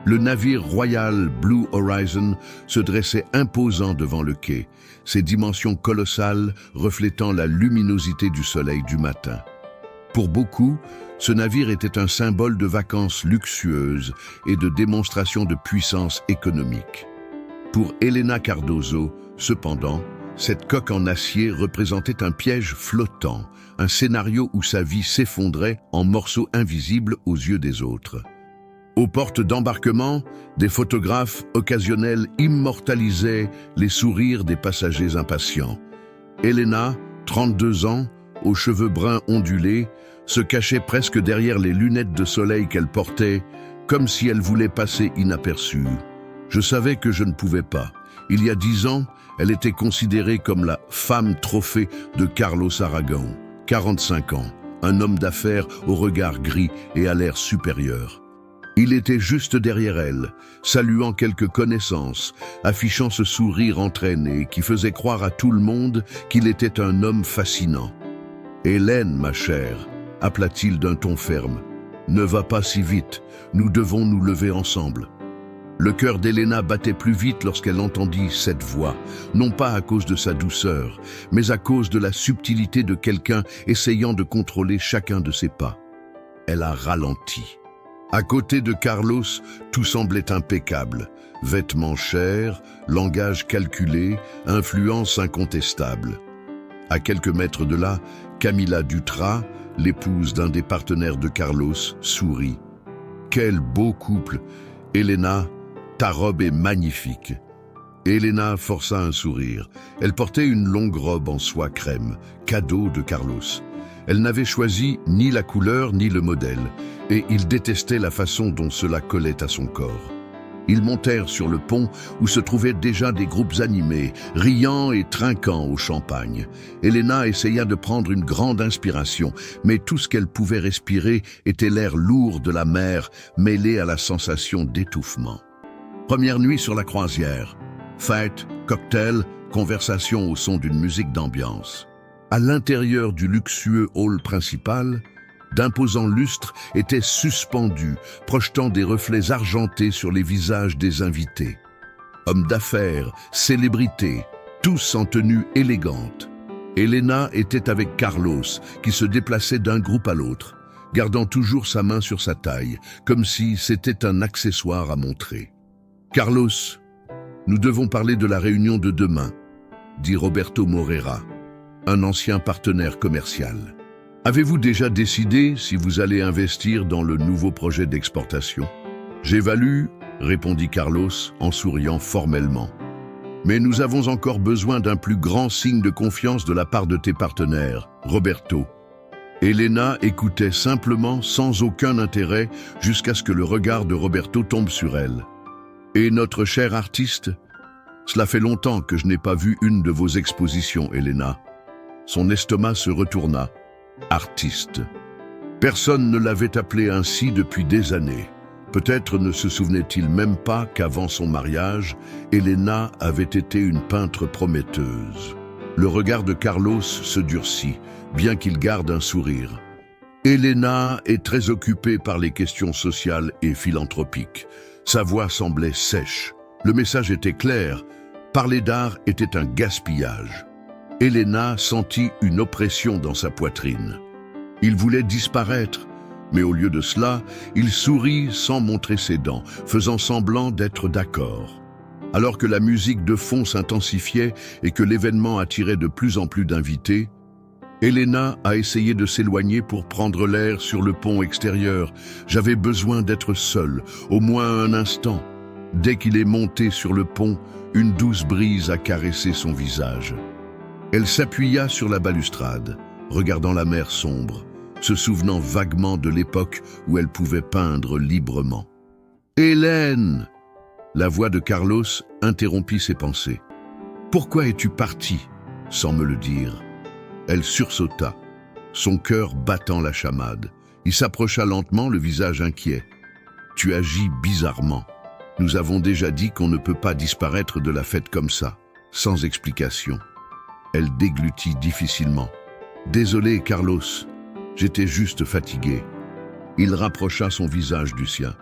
Le navire royal Blue Horizon se dressait imposant devant le quai, ses dimensions colossales reflétant la luminosité du soleil du matin. Pour beaucoup, ce navire était un symbole de vacances luxueuses et de démonstration de puissance économique. Pour Elena Cardozo, cependant, cette coque en acier représentait un piège flottant, un scénario où sa vie s'effondrait en morceaux invisibles aux yeux des autres. Aux portes d'embarquement, des photographes occasionnels immortalisaient les sourires des passagers impatients. Elena, 32 ans, aux cheveux bruns ondulés, se cachait presque derrière les lunettes de soleil qu'elle portait, comme si elle voulait passer inaperçue. Je savais que je ne pouvais pas. Il y a 10 ans, elle était considérée comme la femme trophée de Carlos Aragon, 45 ans, un homme d'affaires au regard gris et à l'air supérieur. Il était juste derrière elle, saluant quelques connaissances, affichant ce sourire entraîné qui faisait croire à tout le monde qu'il était un homme fascinant. « Hélène, ma chère », appela-t-il d'un ton ferme, « ne va pas si vite, nous devons nous lever ensemble. » Le cœur d'Elena battait plus vite lorsqu'elle entendit cette voix, non pas à cause de sa douceur, mais à cause de la subtilité de quelqu'un essayant de contrôler chacun de ses pas. Elle a ralenti. À côté de Carlos, tout semblait impeccable. Vêtements chers, langage calculé, influence incontestable. À quelques mètres de là, Camila Dutra, l'épouse d'un des partenaires de Carlos, sourit. Quel beau couple! Elena, ta robe est magnifique. Elena força un sourire. Elle portait une longue robe en soie crème, cadeau de Carlos. Elle n'avait choisi ni la couleur ni le modèle, et il détestait la façon dont cela collait à son corps. Ils montèrent sur le pont où se trouvaient déjà des groupes animés, riant et trinquant au champagne. Elena essaya de prendre une grande inspiration, mais tout ce qu'elle pouvait respirer était l'air lourd de la mer, mêlé à la sensation d'étouffement. Première nuit sur la croisière. Fête, cocktail, conversation au son d'une musique d'ambiance. À l'intérieur du luxueux hall principal, d'imposants lustres étaient suspendus, projetant des reflets argentés sur les visages des invités. Hommes d'affaires, célébrités, tous en tenue élégante. Elena était avec Carlos, qui se déplaçait d'un groupe à l'autre, gardant toujours sa main sur sa taille, comme si c'était un accessoire à montrer. « Carlos, nous devons parler de la réunion de demain », dit Roberto Moreira, un ancien partenaire commercial. « Avez-vous déjà décidé si vous allez investir dans le nouveau projet d'exportation ?»« J'évalue », répondit Carlos en souriant formellement. « Mais nous avons encore besoin d'un plus grand signe de confiance de la part de tes partenaires, Roberto. » Elena écoutait simplement, sans aucun intérêt, jusqu'à ce que le regard de Roberto tombe sur elle. « Et notre cher artiste ? Cela fait longtemps que je n'ai pas vu une de vos expositions, Elena. » Son estomac se retourna. Artiste. Personne ne l'avait appelé ainsi depuis des années. Peut-être ne se souvenait-il même pas qu'avant son mariage, Elena avait été une peintre prometteuse. Le regard de Carlos se durcit, bien qu'il garde un sourire. Elena est très occupée par les questions sociales et philanthropiques. Sa voix semblait sèche. Le message était clair. Parler d'art était un gaspillage. Elena sentit une oppression dans sa poitrine. Il voulait disparaître, mais au lieu de cela, il sourit sans montrer ses dents, faisant semblant d'être d'accord. Alors que la musique de fond s'intensifiait et que l'événement attirait de plus en plus d'invités, Elena a essayé de s'éloigner pour prendre l'air sur le pont extérieur. J'avais besoin d'être seule, au moins un instant. Dès qu'il est monté sur le pont, une douce brise a caressé son visage. Elle s'appuya sur la balustrade, regardant la mer sombre, se souvenant vaguement de l'époque où elle pouvait peindre librement. « Hélène !» La voix de Carlos interrompit ses pensées. « Pourquoi es-tu partie ?» sans me le dire. Elle sursauta, son cœur battant la chamade. Il s'approcha lentement, le visage inquiet. « Tu agis bizarrement. Nous avons déjà dit qu'on ne peut pas disparaître de la fête comme ça, sans explication. » Elle déglutit difficilement. « Désolé, Carlos, j'étais juste fatigué. » Il rapprocha son visage du sien.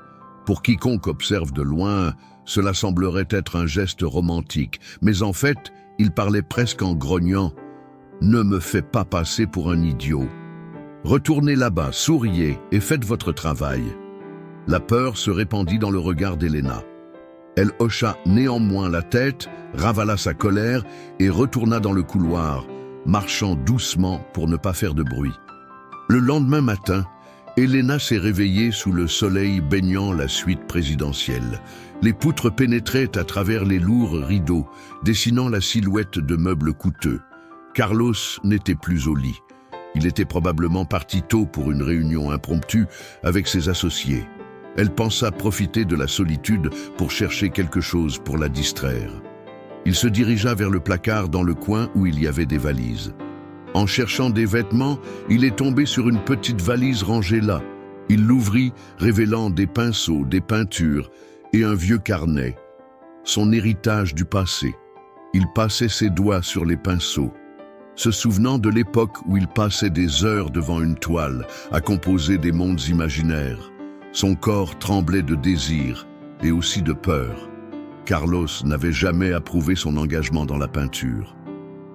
Pour quiconque observe de loin, cela semblerait être un geste romantique, mais en fait, il parlait presque en grognant. « Ne me fais pas passer pour un idiot. Retournez là-bas, souriez et faites votre travail. » La peur se répandit dans le regard d'Helena. Elle hocha néanmoins la tête, ravala sa colère et retourna dans le couloir, marchant doucement pour ne pas faire de bruit. Le lendemain matin, Helena s'est réveillée sous le soleil baignant la suite présidentielle. Les poutres pénétraient à travers les lourds rideaux, dessinant la silhouette de meubles coûteux. Carlos n'était plus au lit. Il était probablement parti tôt pour une réunion impromptue avec ses associés. Elle pensa profiter de la solitude pour chercher quelque chose pour la distraire. Il se dirigea vers le placard dans le coin où il y avait des valises. En cherchant des vêtements, il est tombé sur une petite valise rangée là. Il l'ouvrit, révélant des pinceaux, des peintures et un vieux carnet. Son héritage du passé. Il passait ses doigts sur les pinceaux, se souvenant de l'époque où il passait des heures devant une toile à composer des mondes imaginaires. Son corps tremblait de désir et aussi de peur. Carlos n'avait jamais approuvé son engagement dans la peinture.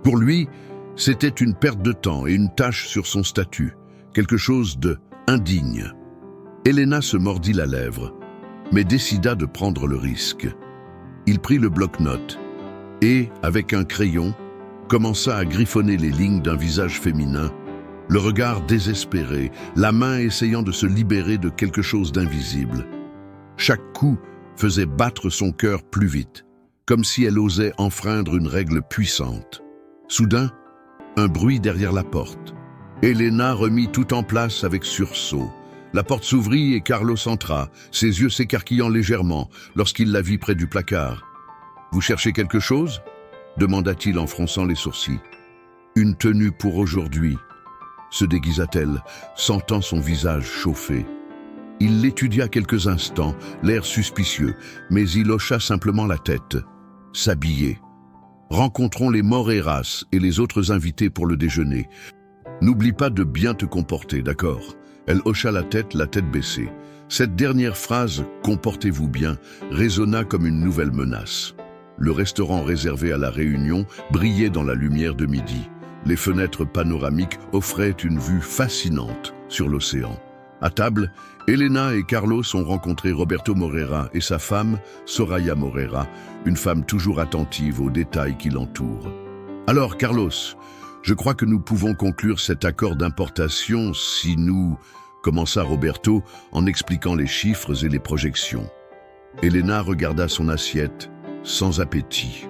Pour lui, c'était une perte de temps et une tache sur son statut, quelque chose de indigne. Helena se mordit la lèvre, mais décida de prendre le risque. Il prit le bloc-notes et, avec un crayon, commença à griffonner les lignes d'un visage féminin, le regard désespéré, la main essayant de se libérer de quelque chose d'invisible. Chaque coup faisait battre son cœur plus vite, comme si elle osait enfreindre une règle puissante. Soudain, un bruit derrière la porte. Helena remit tout en place avec sursaut. La porte s'ouvrit et Carlos entra, ses yeux s'écarquillant légèrement lorsqu'il la vit près du placard. « Vous cherchez quelque chose ?» demanda-t-il en fronçant les sourcils. « Une tenue pour aujourd'hui » se déguisa-t-elle, sentant son visage chauffer. Il l'étudia quelques instants, l'air suspicieux, mais il hocha simplement la tête. S'habiller. Rencontrons les Moreiras et les autres invités pour le déjeuner. N'oublie pas de bien te comporter, d'accord? Elle hocha la tête baissée. Cette dernière phrase, « comportez-vous bien », résonna comme une nouvelle menace. Le restaurant réservé à la réunion brillait dans la lumière de midi. Les fenêtres panoramiques offraient une vue fascinante sur l'océan. À table, Helena et Carlos ont rencontré Roberto Moreira et sa femme, Soraya Moreira, une femme toujours attentive aux détails qui l'entourent. « Alors, Carlos, je crois que nous pouvons conclure cet accord d'importation si nous... » commença Roberto en expliquant les chiffres et les projections. Helena regarda son assiette, sans appétit.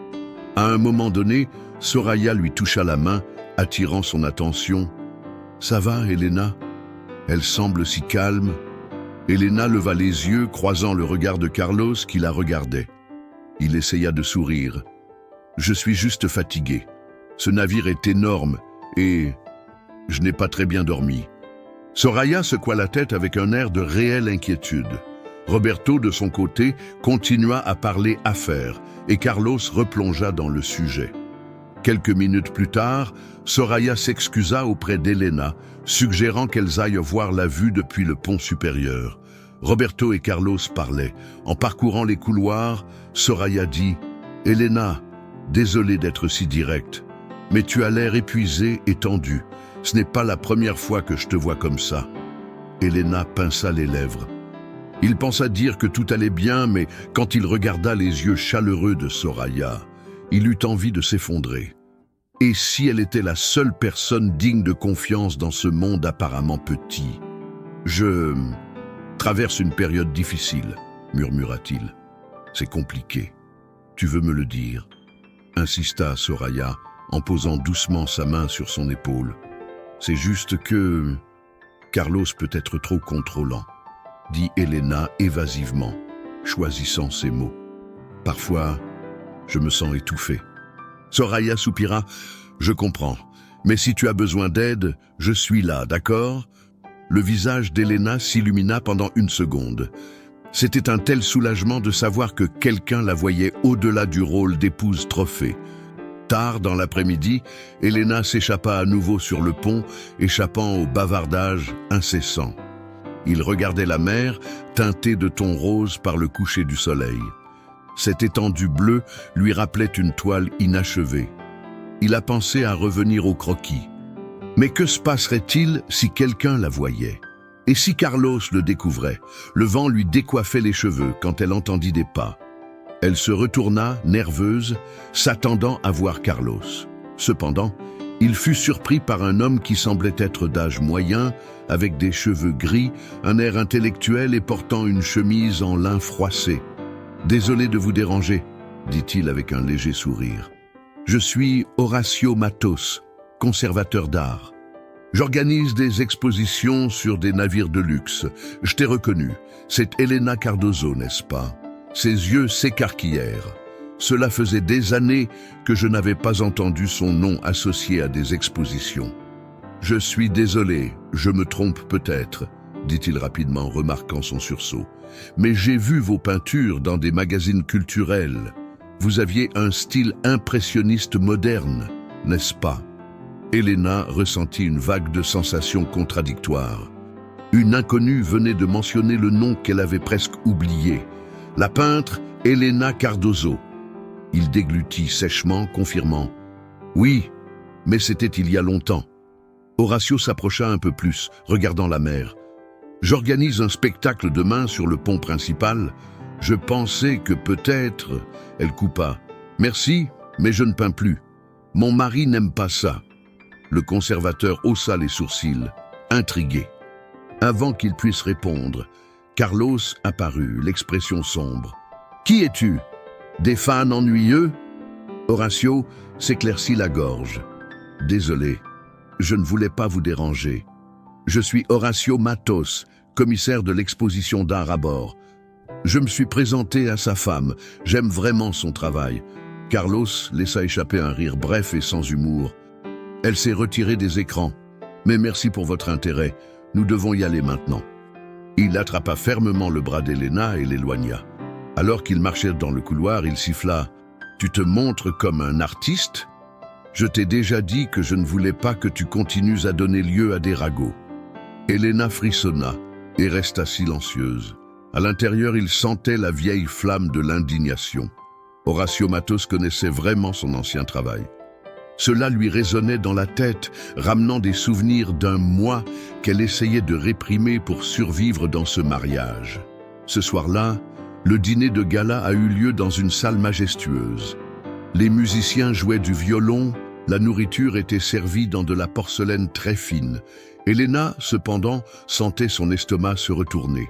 À un moment donné, Soraya lui toucha la main, attirant son attention. « Ça va, Helena ?» Elle semble si calme. Helena leva les yeux, croisant le regard de Carlos qui la regardait. Il essaya de sourire. « Je suis juste fatigué. Ce navire est énorme et je n'ai pas très bien dormi. » Soraya secoua la tête avec un air de réelle inquiétude. Roberto, de son côté, continua à parler affaires et Carlos replongea dans le sujet. Quelques minutes plus tard, Soraya s'excusa auprès d'Helena, suggérant qu'elles aillent voir la vue depuis le pont supérieur. Roberto et Carlos parlaient. En parcourant les couloirs, Soraya dit « Helena, désolé d'être si direct, mais tu as l'air épuisée et tendue. Ce n'est pas la première fois que je te vois comme ça. » Helena pinça les lèvres. Il pensa dire que tout allait bien, mais quand il regarda les yeux chaleureux de Soraya, il eut envie de s'effondrer. Et si elle était la seule personne digne de confiance dans ce monde apparemment petit? « Je traverse une période difficile, » murmura-t-il. « C'est compliqué. Tu veux me le dire ?» insista Soraya, en posant doucement sa main sur son épaule. « C'est juste que Carlos peut être trop contrôlant, » dit Helena évasivement, choisissant ses mots. « Parfois, je me sens étouffée. » Soraya soupira. « Je comprends, mais si tu as besoin d'aide, je suis là, d'accord ?» Le visage d'Helena s'illumina pendant une seconde. C'était un tel soulagement de savoir que quelqu'un la voyait au-delà du rôle d'épouse trophée. Tard dans l'après-midi, Helena s'échappa à nouveau sur le pont, échappant au bavardage incessant. Il regardait la mer, teintée de tons roses par le coucher du soleil. Cette étendue bleue lui rappelait une toile inachevée. Il a pensé à revenir au croquis. Mais que se passerait-il si quelqu'un la voyait? Et si Carlos le découvrait? Le vent lui décoiffait les cheveux quand elle entendit des pas. Elle se retourna, nerveuse, s'attendant à voir Carlos. Cependant, il fut surpris par un homme qui semblait être d'âge moyen, avec des cheveux gris, un air intellectuel et portant une chemise en lin froissé. « Désolé de vous déranger », dit-il avec un léger sourire. « Je suis Horacio Matos, conservateur d'art. J'organise des expositions sur des navires de luxe. Je t'ai reconnu. C'est Elena Cardozo, n'est-ce pas ?» Ses yeux s'écarquillèrent. Cela faisait des années que je n'avais pas entendu son nom associé à des expositions. « Je suis désolé, je me trompe peut-être », dit-il rapidement, remarquant son sursaut. « Mais j'ai vu vos peintures dans des magazines culturels. Vous aviez un style impressionniste moderne, n'est-ce pas ?» Elena ressentit une vague de sensations contradictoires. Une inconnue venait de mentionner le nom qu'elle avait presque oublié. La peintre Elena Cardozo. Il déglutit sèchement, confirmant. « Oui, mais c'était il y a longtemps. » Horacio s'approcha un peu plus, regardant la mer. « J'organise un spectacle demain sur le pont principal. Je pensais que peut-être... » Elle coupa. « Merci, mais je ne peins plus. Mon mari n'aime pas ça. » Le conservateur haussa les sourcils, intrigué. Avant qu'il puisse répondre, Carlos apparut, l'expression sombre. « Qui es-tu? Des fans ennuyeux ?» Horacio s'éclaircit la gorge. « Désolé, je ne voulais pas vous déranger. Je suis Horacio Matos, commissaire de l'exposition d'art à bord. Je me suis présenté à sa femme, j'aime vraiment son travail. » Carlos laissa échapper un rire bref et sans humour. « Elle s'est retirée des écrans. Mais merci pour votre intérêt, nous devons y aller maintenant. » Il attrapa fermement le bras d'Elena et l'éloigna. Alors qu'ils marchaient dans le couloir, il siffla « Tu te montres comme un artiste ? Je t'ai déjà dit que je ne voulais pas que tu continues à donner lieu à des ragots. » Elena frissonna et resta silencieuse. À l'intérieur, il sentait la vieille flamme de l'indignation. Horacio Matos connaissait vraiment son ancien travail. Cela lui résonnait dans la tête, ramenant des souvenirs d'un moi qu'elle essayait de réprimer pour survivre dans ce mariage. Ce soir-là, le dîner de gala a eu lieu dans une salle majestueuse. Les musiciens jouaient du violon, la nourriture était servie dans de la porcelaine très fine. Elena, cependant, sentait son estomac se retourner.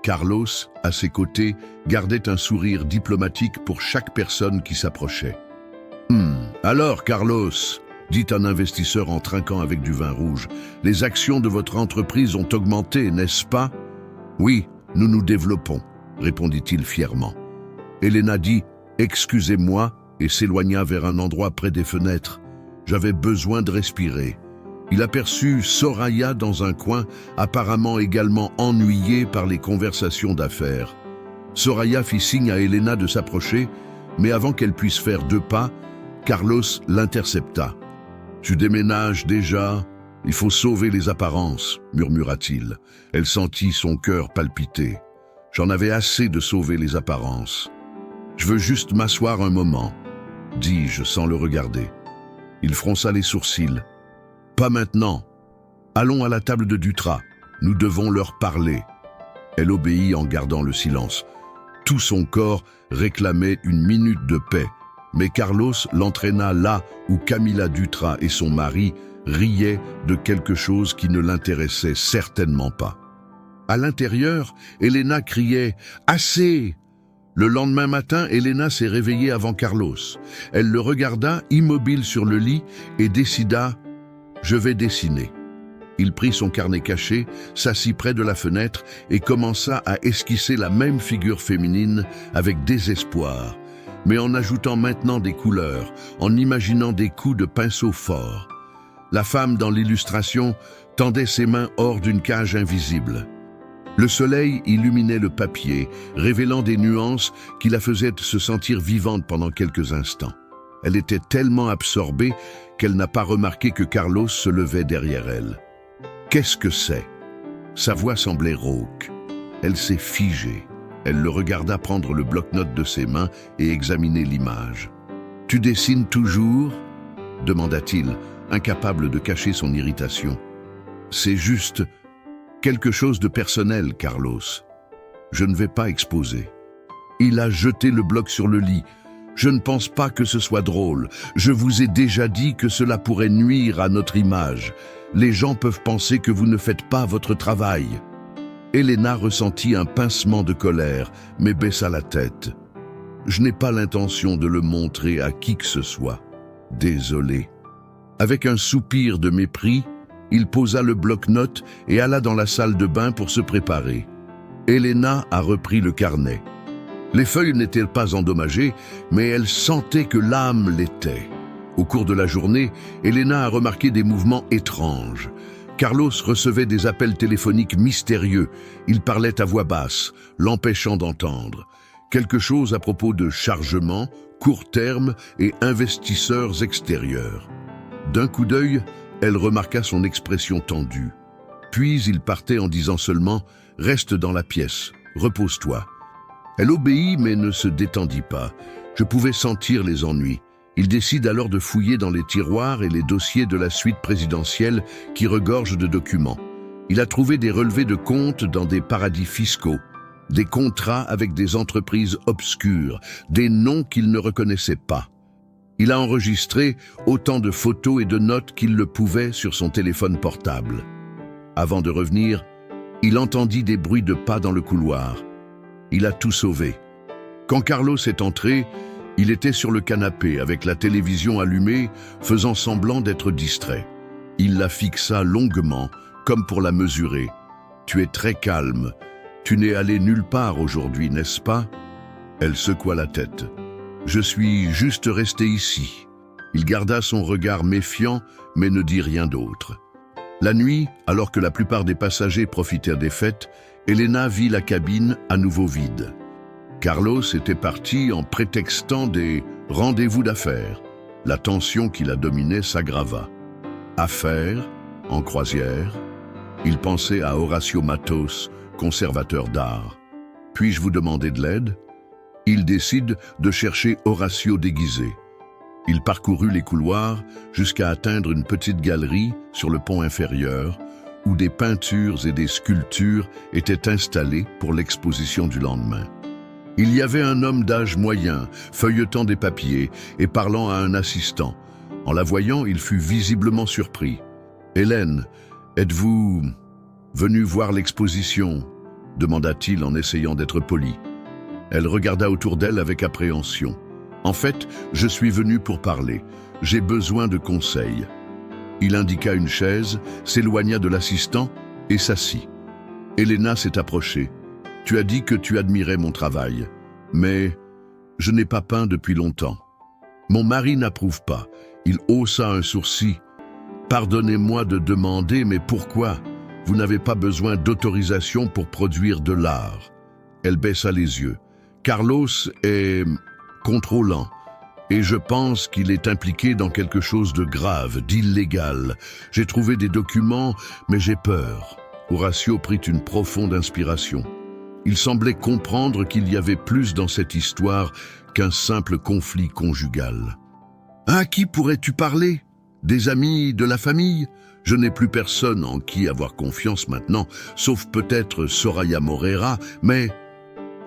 Carlos, à ses côtés, gardait un sourire diplomatique pour chaque personne qui s'approchait. « Alors, Carlos, dit un investisseur en trinquant avec du vin rouge, les actions de votre entreprise ont augmenté, n'est-ce pas ?»« Oui, nous nous développons, » répondit-il fièrement. Elena dit « Excusez-moi » et s'éloigna vers un endroit près des fenêtres. J'avais besoin de respirer. Il aperçut Soraya dans un coin, apparemment également ennuyée par les conversations d'affaires. Soraya fit signe à Elena de s'approcher, mais avant qu'elle puisse faire 2 pas, Carlos l'intercepta. « Tu déménages déjà? Il faut sauver les apparences, » murmura-t-il. Elle sentit son cœur palpiter. « J'en avais assez de sauver les apparences. Je veux juste m'asseoir un moment, » dis-je sans le regarder. Il fronça les sourcils. « Pas maintenant. Allons à la table de Dutra. Nous devons leur parler. » Elle obéit en gardant le silence. Tout son corps réclamait une minute de paix. Mais Carlos l'entraîna là où Camila Dutra et son mari riaient de quelque chose qui ne l'intéressait certainement pas. À l'intérieur, Elena criait « Assez !» Le lendemain matin, Elena s'est réveillée avant Carlos. Elle le regarda, immobile sur le lit, et décida « Je vais dessiner ». Il prit son carnet caché, s'assit près de la fenêtre et commença à esquisser la même figure féminine avec désespoir, mais en ajoutant maintenant des couleurs, en imaginant des coups de pinceau forts. La femme dans l'illustration tendait ses mains hors d'une cage invisible. Le soleil illuminait le papier, révélant des nuances qui la faisaient se sentir vivante pendant quelques instants. Elle était tellement absorbée qu'elle n'a pas remarqué que Carlos se levait derrière elle. « Qu'est-ce que c'est » Sa voix semblait rauque. Elle s'est figée. Elle le regarda prendre le bloc-notes de ses mains et examiner l'image. « Tu dessines toujours ?» demanda-t-il, incapable de cacher son irritation. « C'est juste quelque chose de personnel, Carlos. Je ne vais pas exposer. » Il a jeté le bloc sur le lit. « Je ne pense pas que ce soit drôle. Je vous ai déjà dit que cela pourrait nuire à notre image. Les gens peuvent penser que vous ne faites pas votre travail. » Elena ressentit un pincement de colère, mais baissa la tête. « Je n'ai pas l'intention de le montrer à qui que ce soit. Désolé. » Avec un soupir de mépris, il posa le bloc-notes et alla dans la salle de bain pour se préparer. Elena a repris le carnet. Les feuilles n'étaient pas endommagées, mais elle sentait que l'âme l'était. Au cours de la journée, Elena a remarqué des mouvements étranges. Carlos recevait des appels téléphoniques mystérieux. Il parlait à voix basse, l'empêchant d'entendre. Quelque chose à propos de chargement, court terme et investisseurs extérieurs. D'un coup d'œil, elle remarqua son expression tendue. Puis il partait en disant seulement « Reste dans la pièce, repose-toi ». Elle obéit mais ne se détendit pas. Je pouvais sentir les ennuis. Il décide alors de fouiller dans les tiroirs et les dossiers de la suite présidentielle qui regorgent de documents. Il a trouvé des relevés de comptes dans des paradis fiscaux, des contrats avec des entreprises obscures, des noms qu'il ne reconnaissait pas. Il a enregistré autant de photos et de notes qu'il le pouvait sur son téléphone portable. Avant de revenir, il entendit des bruits de pas dans le couloir. Il a tout sauvé. Quand Carlos est entré, il était sur le canapé avec la télévision allumée, faisant semblant d'être distrait. Il la fixa longuement, comme pour la mesurer. « Tu es très calme. Tu n'es allé nulle part aujourd'hui, n'est-ce pas ?» Elle secoua la tête. « Je suis juste resté ici. » Il garda son regard méfiant, mais ne dit rien d'autre. La nuit, alors que la plupart des passagers profitèrent des fêtes, Elena vit la cabine à nouveau vide. Carlos était parti en prétextant des rendez-vous d'affaires. La tension qui la dominait s'aggrava. Affaires, en croisière. Il pensait à Horacio Matos, conservateur d'art. « Puis-je vous demander de l'aide ?» Il décide de chercher Horacio déguisé. Il parcourut les couloirs jusqu'à atteindre une petite galerie sur le pont inférieur où des peintures et des sculptures étaient installées pour l'exposition du lendemain. Il y avait un homme d'âge moyen, feuilletant des papiers et parlant à un assistant. En la voyant, il fut visiblement surpris. « Hélène, êtes-vous venue voir l'exposition ?» demanda-t-il en essayant d'être poli. Elle regarda autour d'elle avec appréhension. « En fait, je suis venu pour parler. J'ai besoin de conseils. » Il indiqua une chaise, s'éloigna de l'assistant et s'assit. Elena s'est approchée. « Tu as dit que tu admirais mon travail, mais je n'ai pas peint depuis longtemps. » Mon mari n'approuve pas. Il haussa un sourcil. « Pardonnez-moi de demander, mais pourquoi? Vous n'avez pas besoin d'autorisation pour produire de l'art. » Elle baissa les yeux. « Carlos est contrôlant. Et je pense qu'il est impliqué dans quelque chose de grave, d'illégal. J'ai trouvé des documents, mais j'ai peur. » Horacio prit une profonde inspiration. Il semblait comprendre qu'il y avait plus dans cette histoire qu'un simple conflit conjugal. « À qui pourrais-tu parler? Des amis, de la famille? Je n'ai plus personne en qui avoir confiance maintenant, sauf peut-être Soraya Moreira, mais... »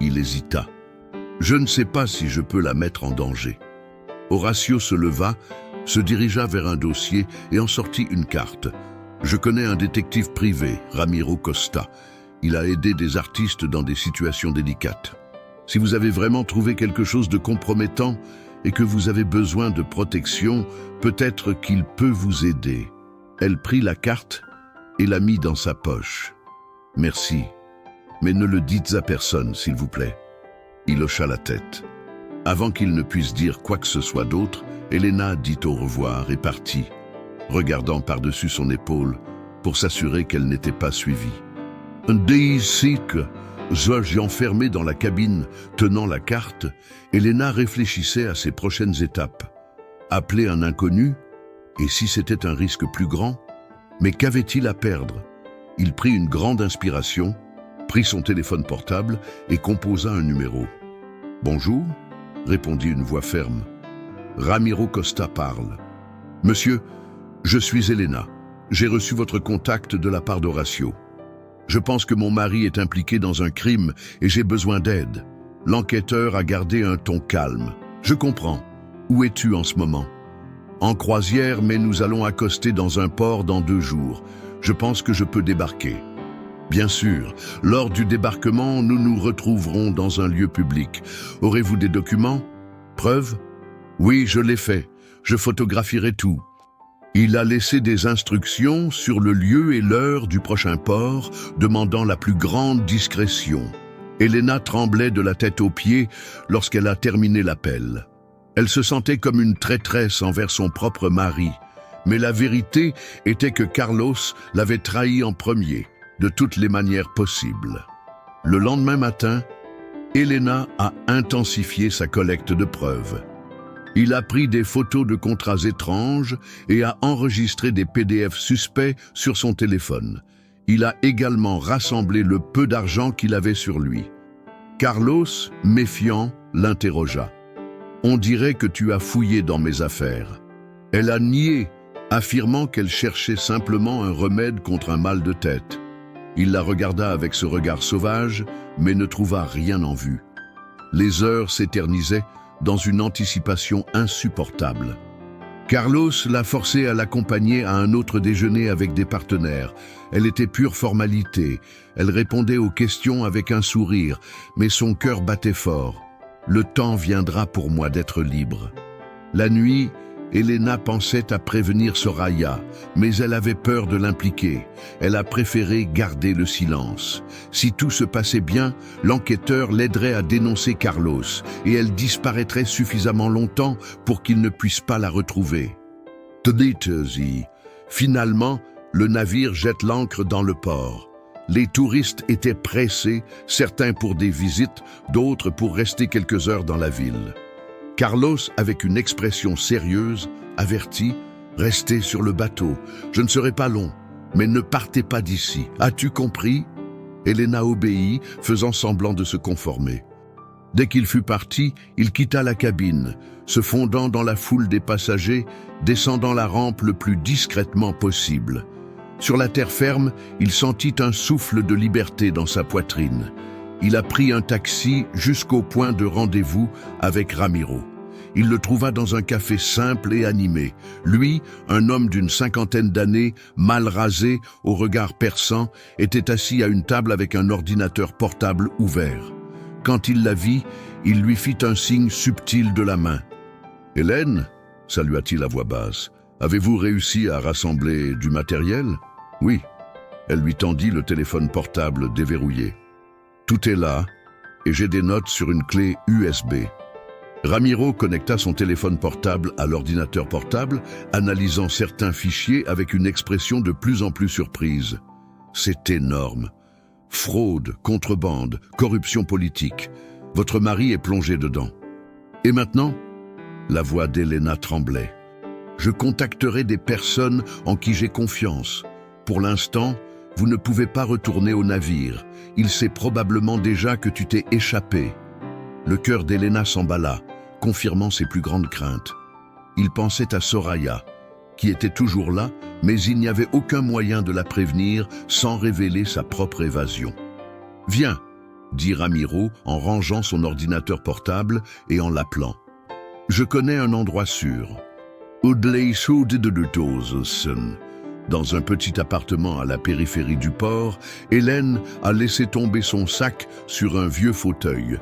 Il hésita. « Je ne sais pas si je peux la mettre en danger. » Horacio se leva, se dirigea vers un dossier et en sortit une carte. « Je connais un détective privé, Ramiro Costa. Il a aidé des artistes dans des situations délicates. Si vous avez vraiment trouvé quelque chose de compromettant et que vous avez besoin de protection, peut-être qu'il peut vous aider. » Elle prit la carte et la mit dans sa poche. « Merci, mais ne le dites à personne, s'il vous plaît. » Il hocha la tête. Avant qu'il ne puisse dire quoi que ce soit d'autre, Elena dit au revoir et partit, regardant par-dessus son épaule pour s'assurer qu'elle n'était pas suivie. Ici que, enfermée dans la cabine, tenant la carte, Elena réfléchissait à ses prochaines étapes. Appeler un inconnu? Et si c'était un risque plus grand? Mais qu'avait-il à perdre? Il prit une grande inspiration, prit son téléphone portable et composa un numéro. « Bonjour » répondit une voix ferme. Ramiro Costa parle. « Monsieur, je suis Elena. J'ai reçu votre contact de la part d'Horacio. Je pense que mon mari est impliqué dans un crime et j'ai besoin d'aide. » L'enquêteur a gardé un ton calme. « Je comprends. Où es-tu en ce moment ? » « En croisière, mais nous allons accoster dans un port dans 2 jours. Je pense que je peux débarquer. » « Bien sûr. Lors du débarquement, nous nous retrouverons dans un lieu public. Aurez-vous des documents ? Preuves ? Oui, je l'ai fait. Je photographierai tout. » Il a laissé des instructions sur le lieu et l'heure du prochain port, demandant la plus grande discrétion. Elena tremblait de la tête aux pieds lorsqu'elle a terminé l'appel. Elle se sentait comme une traîtresse envers son propre mari. Mais la vérité était que Carlos l'avait trahi en premier, de toutes les manières possibles. Le lendemain matin, Elena a intensifié sa collecte de preuves. Il a pris des photos de contrats étranges et a enregistré des PDF suspects sur son téléphone. Il a également rassemblé le peu d'argent qu'il avait sur lui. Carlos, méfiant, l'interrogea. « On dirait que tu as fouillé dans mes affaires. » Elle a nié, affirmant qu'elle cherchait simplement un remède contre un mal de tête. Il la regarda avec ce regard sauvage, mais ne trouva rien en vue. Les heures s'éternisaient dans une anticipation insupportable. Carlos l'a forcée à l'accompagner à un autre déjeuner avec des partenaires. Elle était pure formalité. Elle répondait aux questions avec un sourire, mais son cœur battait fort. Le temps viendra pour moi d'être libre. La nuit, Elena pensait à prévenir Soraya, mais elle avait peur de l'impliquer. Elle a préféré garder le silence. Si tout se passait bien, l'enquêteur l'aiderait à dénoncer Carlos et elle disparaîtrait suffisamment longtemps pour qu'il ne puisse pas la retrouver. Finalement, le navire jette l'ancre dans le port. Les touristes étaient pressés, certains pour des visites, d'autres pour rester quelques heures dans la ville. Carlos, avec une expression sérieuse, avertit « Restez sur le bateau, je ne serai pas long, mais ne partez pas d'ici. As-tu compris ?» Elena obéit, faisant semblant de se conformer. Dès qu'il fut parti, il quitta la cabine, se fondant dans la foule des passagers, descendant la rampe le plus discrètement possible. Sur la terre ferme, il sentit un souffle de liberté dans sa poitrine. Il a pris un taxi jusqu'au point de rendez-vous avec Ramiro. Il le trouva dans un café simple et animé. Lui, un homme d'une 50aine d'années, mal rasé, au regard perçant, était assis à une table avec un ordinateur portable ouvert. Quand il la vit, il lui fit un signe subtil de la main. « Hélène » salua-t-il à voix basse. « Avez-vous réussi à rassembler du matériel ?»« Oui. » Elle lui tendit le téléphone portable déverrouillé. « Tout est là, et j'ai des notes sur une clé USB. » Ramiro connecta son téléphone portable à l'ordinateur portable, analysant certains fichiers avec une expression de plus en plus surprise. C'est énorme. Fraude, contrebande, corruption politique. Votre mari est plongé dedans. Et maintenant ? La voix d'Elena tremblait. Je contacterai des personnes en qui j'ai confiance. Pour l'instant, vous ne pouvez pas retourner au navire. Il sait probablement déjà que tu t'es échappé. Le cœur d'Elena s'emballa, confirmant ses plus grandes craintes. Il pensait à Soraya, qui était toujours là, mais il n'y avait aucun moyen de la prévenir sans révéler sa propre évasion. « Viens », dit Ramiro en rangeant son ordinateur portable et en l'appelant. « Je connais un endroit sûr. » Dans un petit appartement à la périphérie du port, Hélène a laissé tomber son sac sur un vieux fauteuil.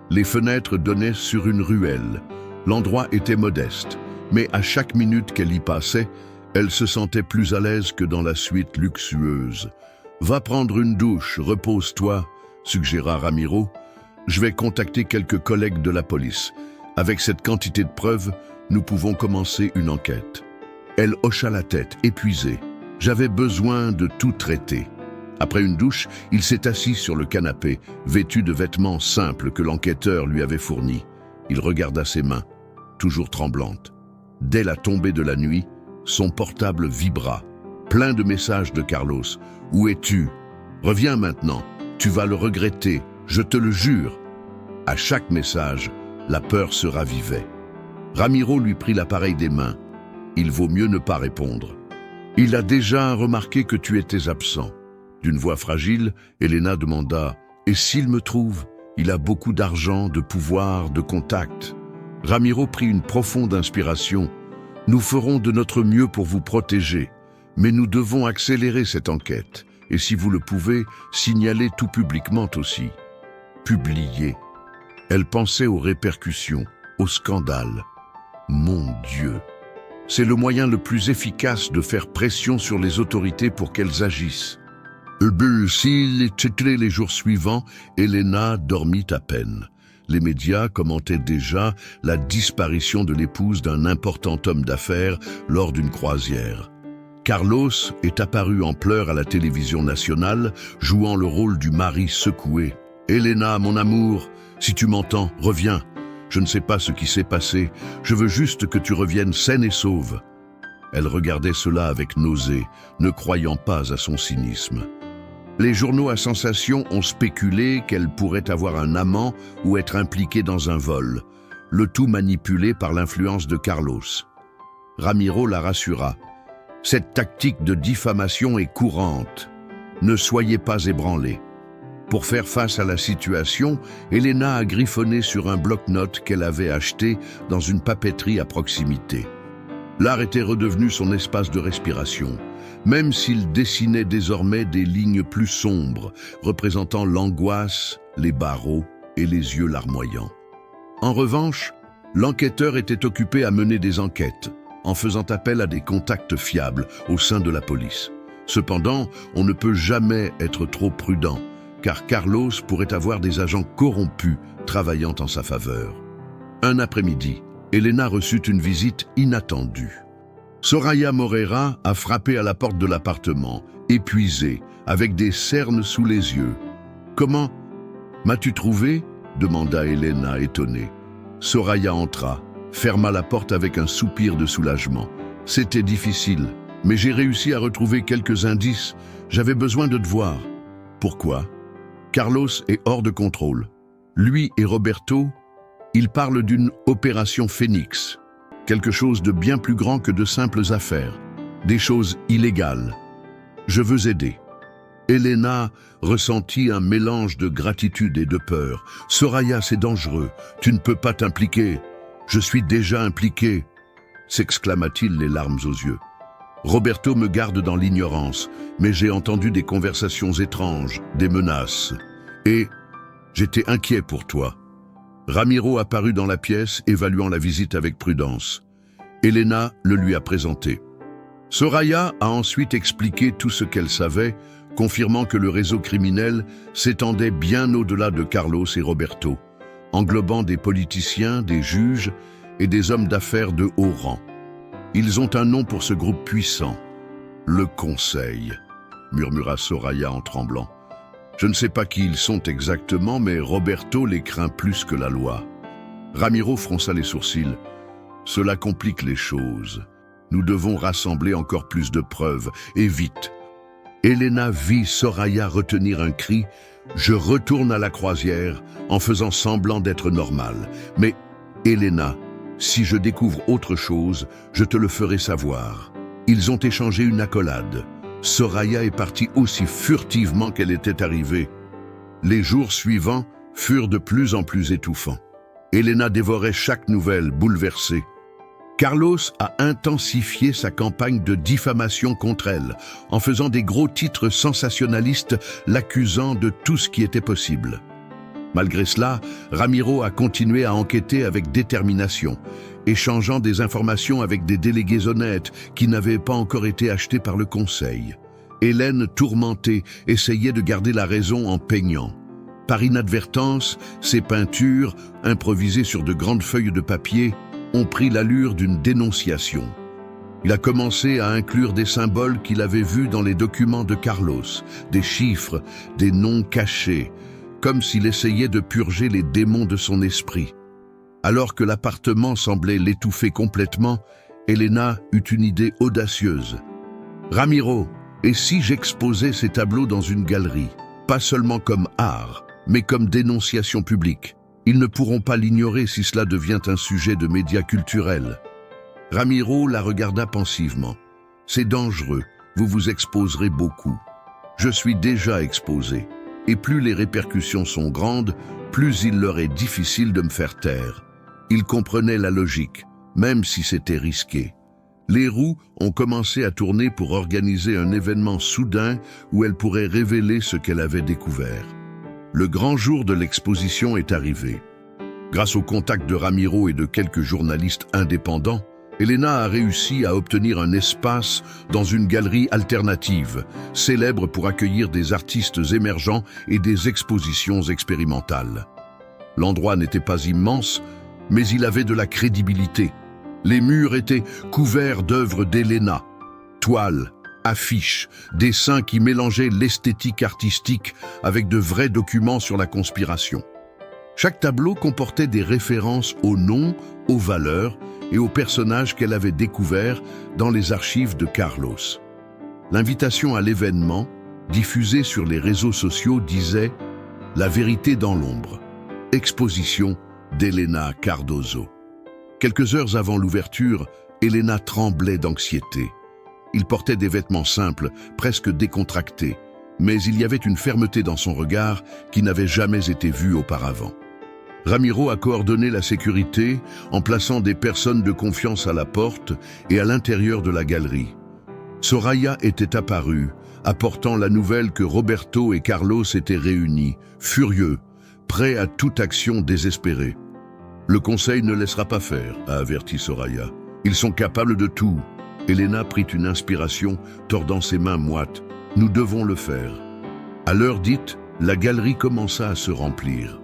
Les fenêtres donnaient sur une ruelle. L'endroit était modeste, mais à chaque minute qu'elle y passait, elle se sentait plus à l'aise que dans la suite luxueuse. « Va prendre une douche, repose-toi », suggéra Ramiro. « Je vais contacter quelques collègues de la police. Avec cette quantité de preuves, nous pouvons commencer une enquête. » Elle hocha la tête, épuisée. « J'avais besoin de tout traiter. » Après une douche, il s'est assis sur le canapé, vêtu de vêtements simples que l'enquêteur lui avait fournis. Il regarda ses mains, toujours tremblantes. Dès la tombée de la nuit, son portable vibra. plein de messages de Carlos. Où es-tu? Reviens maintenant, tu vas le regretter, je te le jure. À chaque message, la peur se ravivait. Ramiro lui prit l'appareil des mains. Il vaut mieux ne pas répondre. Il a déjà remarqué que tu étais absent. D'une voix fragile, Elena demanda « Et s'il me trouve? Il a beaucoup d'argent, de pouvoir, de contacts. » Ramiro prit une profonde inspiration. « Nous ferons de notre mieux pour vous protéger, mais nous devons accélérer cette enquête. Et si vous le pouvez, signaler tout publiquement aussi. » Publier. Elle pensait aux répercussions, au scandale. Mon Dieu! C'est le moyen le plus efficace de faire pression sur les autorités pour qu'elles agissent. S'il était les jours suivants, Elena dormit à peine. Les médias commentaient déjà la disparition de l'épouse d'un important homme d'affaires lors d'une croisière. Carlos est apparu en pleurs à la télévision nationale, jouant le rôle du mari secoué. « Elena, mon amour, si tu m'entends, reviens. Je ne sais pas ce qui s'est passé, je veux juste que tu reviennes saine et sauve. » Elle regardait cela avec nausée, ne croyant pas à son cynisme. Les journaux à sensation ont spéculé qu'elle pourrait avoir un amant ou être impliquée dans un vol, le tout manipulé par l'influence de Carlos. Ramiro la rassura. « Cette tactique de diffamation est courante. Ne soyez pas ébranlés. » Pour faire face à la situation, Elena a griffonné sur un bloc-notes qu'elle avait acheté dans une papeterie à proximité. L'art était redevenu son espace de respiration, même s'il dessinait désormais des lignes plus sombres, représentant l'angoisse, les barreaux et les yeux larmoyants. En revanche, l'enquêteur était occupé à mener des enquêtes, en faisant appel à des contacts fiables au sein de la police. Cependant, on ne peut jamais être trop prudent, car Carlos pourrait avoir des agents corrompus travaillant en sa faveur. Un après-midi, Elena reçut une visite inattendue. Soraya Moreira a frappé à la porte de l'appartement, épuisée, avec des cernes sous les yeux. « Comment? M'as-tu trouvé ?» demanda Elena, étonnée. Soraya entra, ferma la porte avec un soupir de soulagement. « C'était difficile, mais j'ai réussi à retrouver quelques indices. J'avais besoin de te voir. » « Pourquoi? » Carlos est hors de contrôle. Lui et Roberto, ils parlent d'une opération Phénix, quelque chose de bien plus grand que de simples affaires, des choses illégales. Je veux aider. Elena ressentit un mélange de gratitude et de peur. « Soraya, c'est dangereux, tu ne peux pas t'impliquer. Je suis déjà impliqué, » s'exclama-t-il les larmes aux yeux. Roberto me garde dans l'ignorance, mais j'ai entendu des conversations étranges, des menaces. Et j'étais inquiet pour toi. Ramiro apparut dans la pièce, évaluant la visite avec prudence. Elena le lui a présenté. Soraya a ensuite expliqué tout ce qu'elle savait, confirmant que le réseau criminel s'étendait bien au-delà de Carlos et Roberto, englobant des politiciens, des juges et des hommes d'affaires de haut rang. Ils ont un nom pour ce groupe puissant. Le Conseil, murmura Soraya en tremblant. Je ne sais pas qui ils sont exactement, mais Roberto les craint plus que la loi. Ramiro fronça les sourcils. Cela complique les choses. Nous devons rassembler encore plus de preuves, et vite. Elena vit Soraya retenir un cri. Je retourne à la croisière en faisant semblant d'être normal. Mais, Elena, si je découvre autre chose, je te le ferai savoir. Ils ont échangé une accolade. Soraya est partie aussi furtivement qu'elle était arrivée. Les jours suivants furent de plus en plus étouffants. Elena dévorait chaque nouvelle, bouleversée. Carlos a intensifié sa campagne de diffamation contre elle, en faisant des gros titres sensationnalistes l'accusant de tout ce qui était possible. Malgré cela, Ramiro a continué à enquêter avec détermination, échangeant des informations avec des délégués honnêtes qui n'avaient pas encore été achetés par le Conseil. Hélène, tourmentée, essayait de garder la raison en peignant. Par inadvertance, ses peintures, improvisées sur de grandes feuilles de papier, ont pris l'allure d'une dénonciation. Il a commencé à inclure des symboles qu'il avait vus dans les documents de Carlos, des chiffres, des noms cachés, comme s'il essayait de purger les démons de son esprit. Alors que l'appartement semblait l'étouffer complètement, Elena eut une idée audacieuse. Ramiro, et si j'exposais ces tableaux dans une galerie, pas seulement comme art, mais comme dénonciation publique? Ils ne pourront pas l'ignorer si cela devient un sujet de médias culturels. Ramiro la regarda pensivement. C'est dangereux, vous vous exposerez beaucoup. Je suis déjà exposé, et plus les répercussions sont grandes, plus il leur est difficile de me faire taire. Il comprenait la logique, même si c'était risqué. Les roues ont commencé à tourner pour organiser un événement soudain où elle pourrait révéler ce qu'elle avait découvert. Le grand jour de l'exposition est arrivé. Grâce au contact de Ramiro et de quelques journalistes indépendants, Elena a réussi à obtenir un espace dans une galerie alternative, célèbre pour accueillir des artistes émergents et des expositions expérimentales. L'endroit n'était pas immense, mais il avait de la crédibilité. Les murs étaient couverts d'œuvres d'Elena, toiles, affiches, dessins qui mélangeaient l'esthétique artistique avec de vrais documents sur la conspiration. Chaque tableau comportait des références aux noms, aux valeurs et aux personnages qu'elle avait découverts dans les archives de Carlos. L'invitation à l'événement, diffusée sur les réseaux sociaux, disait « La vérité dans l'ombre ». Exposition d'Elena Cardoso. Quelques heures avant l'ouverture, Elena tremblait d'anxiété. Il portait des vêtements simples, presque décontractés, mais il y avait une fermeté dans son regard qui n'avait jamais été vue auparavant. Ramiro a coordonné la sécurité en plaçant des personnes de confiance à la porte et à l'intérieur de la galerie. Soraya était apparue, apportant la nouvelle que Roberto et Carlos étaient réunis, furieux, prêts à toute action désespérée. « Le conseil ne laissera pas faire », a averti Soraya. « Ils sont capables de tout. » Elena prit une inspiration, tordant ses mains moites. « Nous devons le faire. » À l'heure dite, la galerie commença à se remplir.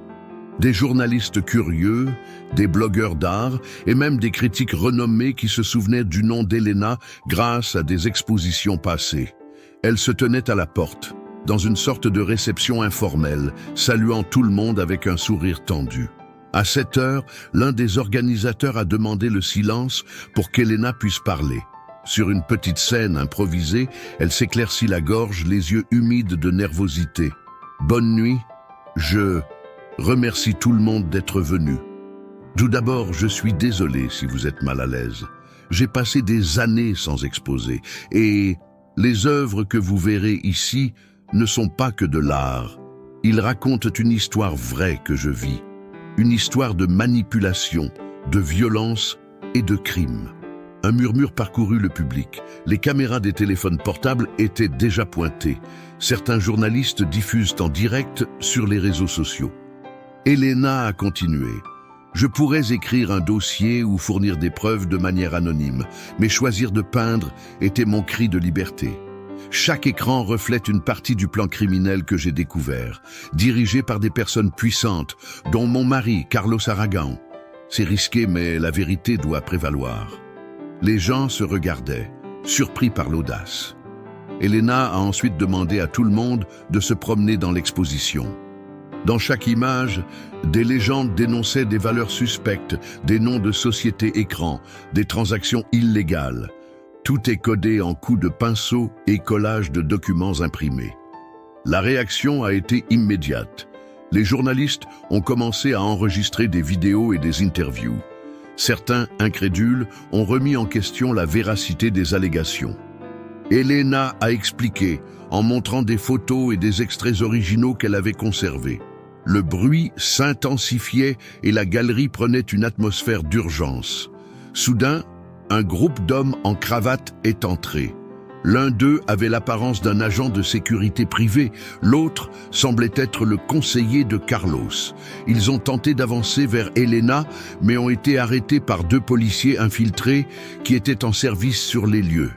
Des journalistes curieux, des blogueurs d'art et même des critiques renommés qui se souvenaient du nom d'Elena grâce à des expositions passées. Elle se tenait à la porte, dans une sorte de réception informelle, saluant tout le monde avec un sourire tendu. À 7 heures, l'un des organisateurs a demandé le silence pour qu'Elena puisse parler. Sur une petite scène improvisée, elle s'éclaircit la gorge, les yeux humides de nervosité. « Bonne nuit, je remercie tout le monde d'être venu. Tout d'abord, je suis désolé si vous êtes mal à l'aise. J'ai passé des années sans exposer, et les œuvres que vous verrez ici ne sont pas que de l'art. Ils racontent une histoire vraie que je vis. Une histoire de manipulation, de violence et de crime. » Un murmure parcourut le public. Les caméras des téléphones portables étaient déjà pointées. Certains journalistes diffusent en direct sur les réseaux sociaux. Elena a continué. « Je pourrais écrire un dossier ou fournir des preuves de manière anonyme, mais choisir de peindre était mon cri de liberté. Chaque écran reflète une partie du plan criminel que j'ai découvert, dirigé par des personnes puissantes, dont mon mari, Carlos Aragon. C'est risqué, mais la vérité doit prévaloir. » Les gens se regardaient, surpris par l'audace. Elena a ensuite demandé à tout le monde de se promener dans l'exposition. Dans chaque image, des légendes dénonçaient des valeurs suspectes, des noms de sociétés écrans, des transactions illégales. Tout est codé en coups de pinceau et collage de documents imprimés. La réaction a été immédiate. Les journalistes ont commencé à enregistrer des vidéos et des interviews. Certains, incrédules, ont remis en question la véracité des allégations. Elena a expliqué, en montrant des photos et des extraits originaux qu'elle avait conservés. Le bruit s'intensifiait et la galerie prenait une atmosphère d'urgence. Soudain, un groupe d'hommes en cravate est entré. L'un d'eux avait l'apparence d'un agent de sécurité privée, l'autre semblait être le conseiller de Carlos. Ils ont tenté d'avancer vers Elena, mais ont été arrêtés par 2 policiers infiltrés qui étaient en service sur les lieux.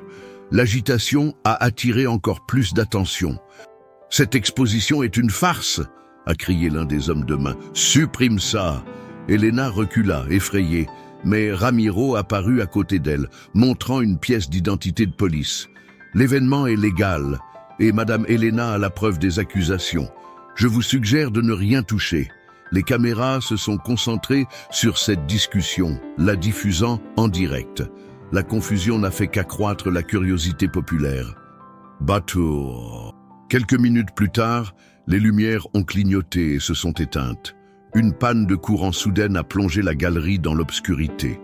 L'agitation a attiré encore plus d'attention. « Cette exposition est une farce !» a crié l'un des hommes de main. « Supprime ça !» Elena recula, effrayée, mais Ramiro apparut à côté d'elle, montrant une pièce d'identité de police. L'événement est légal, et Madame Elena a la preuve des accusations. Je vous suggère de ne rien toucher. Les caméras se sont concentrées sur cette discussion, la diffusant en direct. La confusion n'a fait qu'accroître la curiosité populaire. Bateau. Quelques minutes plus tard, les lumières ont clignoté et se sont éteintes. Une panne de courant soudaine a plongé la galerie dans l'obscurité.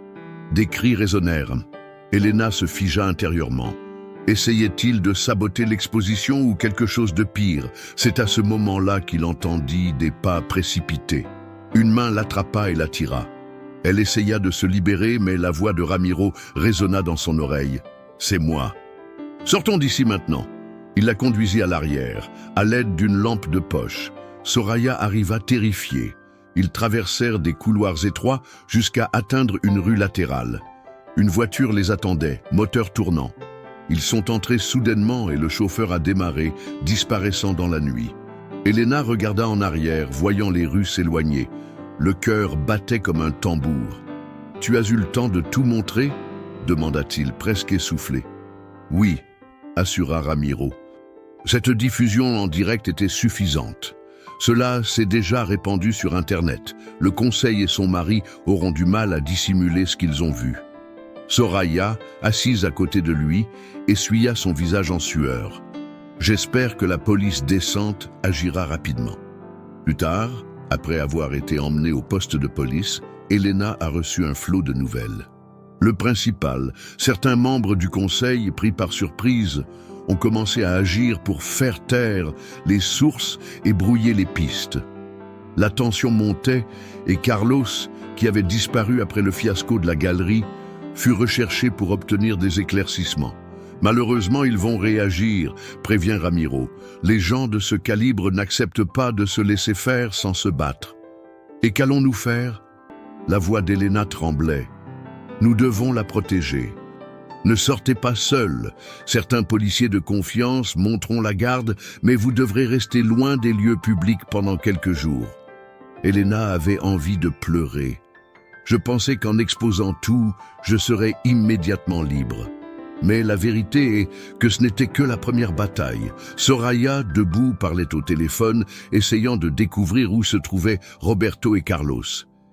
Des cris résonnèrent. Elena se figea intérieurement. Essayait-il de saboter l'exposition ou quelque chose de pire? C'est à ce moment-là qu'il entendit des pas précipités. Une main l'attrapa et l'attira. Elle essaya de se libérer, mais la voix de Ramiro résonna dans son oreille. « C'est moi. Sortons d'ici maintenant. » Il la conduisit à l'arrière, à l'aide d'une lampe de poche. Soraya arriva terrifiée. Ils traversèrent des couloirs étroits jusqu'à atteindre une rue latérale. Une voiture les attendait, moteur tournant. Ils sont entrés soudainement et le chauffeur a démarré, disparaissant dans la nuit. Elena regarda en arrière, voyant les rues s'éloigner. Le cœur battait comme un tambour. « Tu as eu le temps de tout montrer ?» demanda-t-il, presque essoufflé. « Oui », assura Ramiro. Cette diffusion en direct était suffisante. Cela s'est déjà répandu sur Internet. Le conseil et son mari auront du mal à dissimuler ce qu'ils ont vu. Soraya, assise à côté de lui, essuya son visage en sueur. « J'espère que la police décente agira rapidement. » Plus tard, après avoir été emmenée au poste de police, Elena a reçu un flot de nouvelles. Le principal, certains membres du conseil, pris par surprise, ont commencé à agir pour faire taire les sources et brouiller les pistes. La tension montait et Carlos, qui avait disparu après le fiasco de la galerie, fut recherché pour obtenir des éclaircissements. Malheureusement, ils vont réagir, prévient Ramiro. Les gens de ce calibre n'acceptent pas de se laisser faire sans se battre. Et qu'allons-nous faire? La voix d'Elena tremblait. Nous devons la protéger. Ne sortez pas seul. Certains policiers de confiance monteront la garde, mais vous devrez rester loin des lieux publics pendant quelques jours. Elena avait envie de pleurer. Je pensais qu'en exposant tout, je serais immédiatement libre. Mais la vérité est que ce n'était que la première bataille. Soraya, debout, parlait au téléphone, essayant de découvrir où se trouvaient Roberto et Carlos.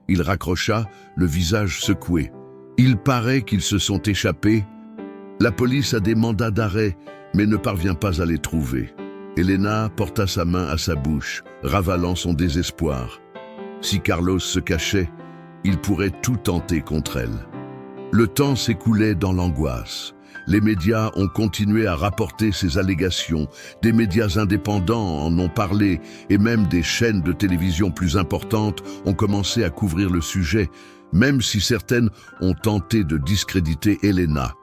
Il raccrocha, le visage secoué. Il paraît qu'ils se sont échappés. La police a des mandats d'arrêt, mais ne parvient pas à les trouver. Elena porta sa main à sa bouche, ravalant son désespoir. Si Carlos se cachait, il pourrait tout tenter contre elle. Le temps s'écoulait dans l'angoisse. Les médias ont continué à rapporter ces allégations. Des médias indépendants en ont parlé et même des chaînes de télévision plus importantes ont commencé à couvrir le sujet, même si certaines ont tenté de discréditer Elena.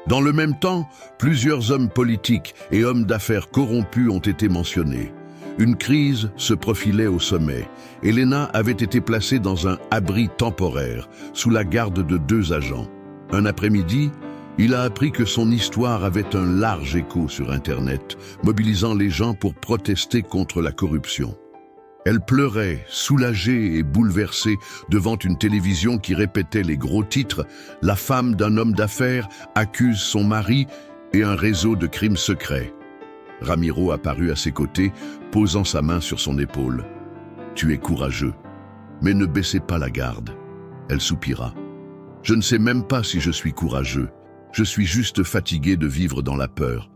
Dans le même temps, plusieurs hommes politiques et hommes d'affaires corrompus ont été mentionnés. Une crise se profilait au sommet. Elena avait été placée dans un abri temporaire, sous la garde de 2 agents. Un après-midi, il a appris que son histoire avait un large écho sur Internet, mobilisant les gens pour protester contre la corruption. Elle pleurait, soulagée et bouleversée, devant une télévision qui répétait les gros titres « La femme d'un homme d'affaires accuse son mari et un réseau de crimes secrets ». Ramiro apparut à ses côtés, posant sa main sur son épaule. « Tu es courageux, mais ne baissez pas la garde. » Elle soupira. « Je ne sais même pas si je suis courageux. Je suis juste fatigué de vivre dans la peur. »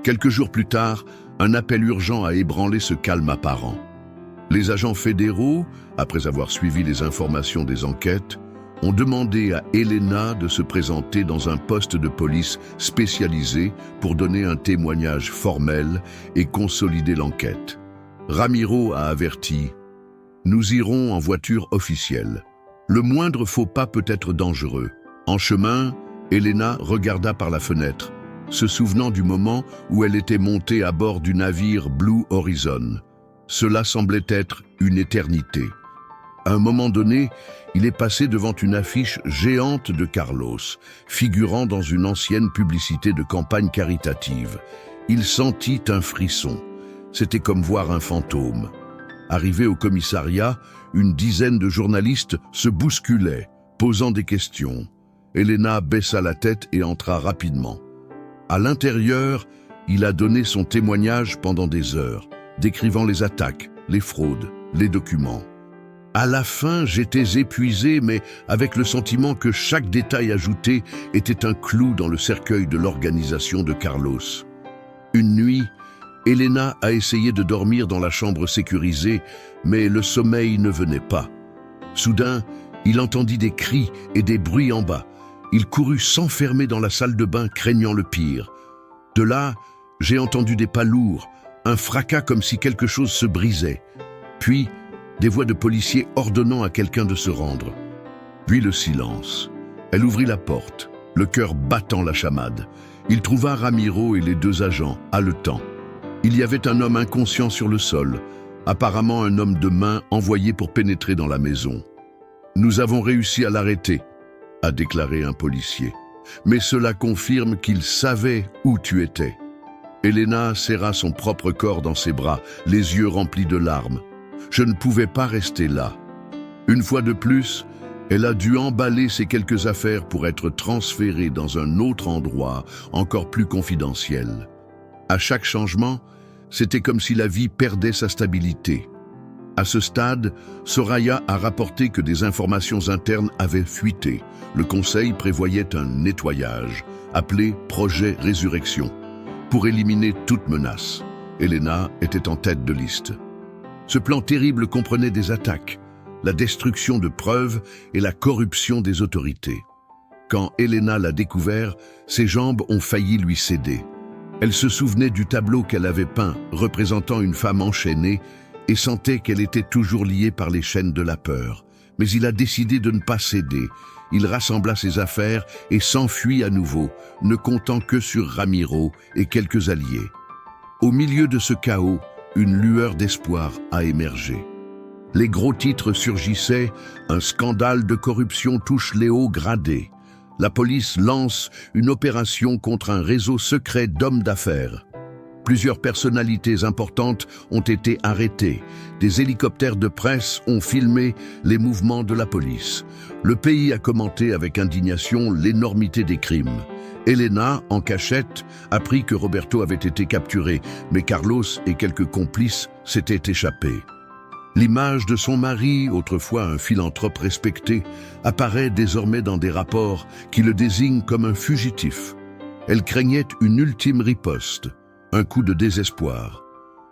Quelques jours plus tard, un appel urgent a ébranlé ce calme apparent. Les agents fédéraux, après avoir suivi les informations des enquêtes, ont demandé à Elena de se présenter dans un poste de police spécialisé pour donner un témoignage formel et consolider l'enquête. Ramiro a averti « Nous irons en voiture officielle. Le moindre faux pas peut être dangereux. » En chemin, Elena regarda par la fenêtre, se souvenant du moment où elle était montée à bord du navire Blue Horizon. Cela semblait être une éternité. À un moment donné, il est passé devant une affiche géante de Carlos, figurant dans une ancienne publicité de campagne caritative. Il sentit un frisson. C'était comme voir un fantôme. Arrivé au commissariat, une dizaine de journalistes se bousculaient, posant des questions. Elena baissa la tête et entra rapidement. À l'intérieur, il a donné son témoignage pendant des heures, décrivant les attaques, les fraudes, les documents. À la fin, j'étais épuisé, mais avec le sentiment que chaque détail ajouté était un clou dans le cercueil de l'organisation de Carlos. Une nuit, Elena a essayé de dormir dans la chambre sécurisée, mais le sommeil ne venait pas. Soudain, il entendit des cris et des bruits en bas. Il courut s'enfermer dans la salle de bain, craignant le pire. De là, j'ai entendu des pas lourds, un fracas comme si quelque chose se brisait. Puis, des voix de policiers ordonnant à quelqu'un de se rendre. Puis le silence. Elle ouvrit la porte, le cœur battant la chamade. Il trouva Ramiro et les deux agents, haletants. Il y avait un homme inconscient sur le sol, apparemment un homme de main envoyé pour pénétrer dans la maison. « Nous avons réussi à l'arrêter », a déclaré un policier. Mais cela confirme qu'il savait où tu étais. Elena serra son propre corps dans ses bras, les yeux remplis de larmes. Je ne pouvais pas rester là. Une fois de plus, elle a dû emballer ses quelques affaires pour être transférée dans un autre endroit, encore plus confidentiel. À chaque changement, c'était comme si la vie perdait sa stabilité. À ce stade, Soraya a rapporté que des informations internes avaient fuité. Le conseil prévoyait un nettoyage, appelé Projet Résurrection, pour éliminer toute menace. Elena était en tête de liste. Ce plan terrible comprenait des attaques, la destruction de preuves et la corruption des autorités. Quand Elena l'a découvert, ses jambes ont failli lui céder. Elle se souvenait du tableau qu'elle avait peint, représentant une femme enchaînée, et sentait qu'elle était toujours liée par les chaînes de la peur. Mais il a décidé de ne pas céder. Il rassembla ses affaires et s'enfuit à nouveau, ne comptant que sur Ramiro et quelques alliés. Au milieu de ce chaos, une lueur d'espoir a émergé. Les gros titres surgissaient, un scandale de corruption touche les hauts gradés. La police lance une opération contre un réseau secret d'hommes d'affaires. Plusieurs personnalités importantes ont été arrêtées. Des hélicoptères de presse ont filmé les mouvements de la police. Le pays a commenté avec indignation l'énormité des crimes. Elena, en cachette, apprit que Roberto avait été capturé, mais Carlos et quelques complices s'étaient échappés. L'image de son mari, autrefois un philanthrope respecté, apparaît désormais dans des rapports qui le désignent comme un fugitif. Elle craignait une ultime riposte. Un coup de désespoir.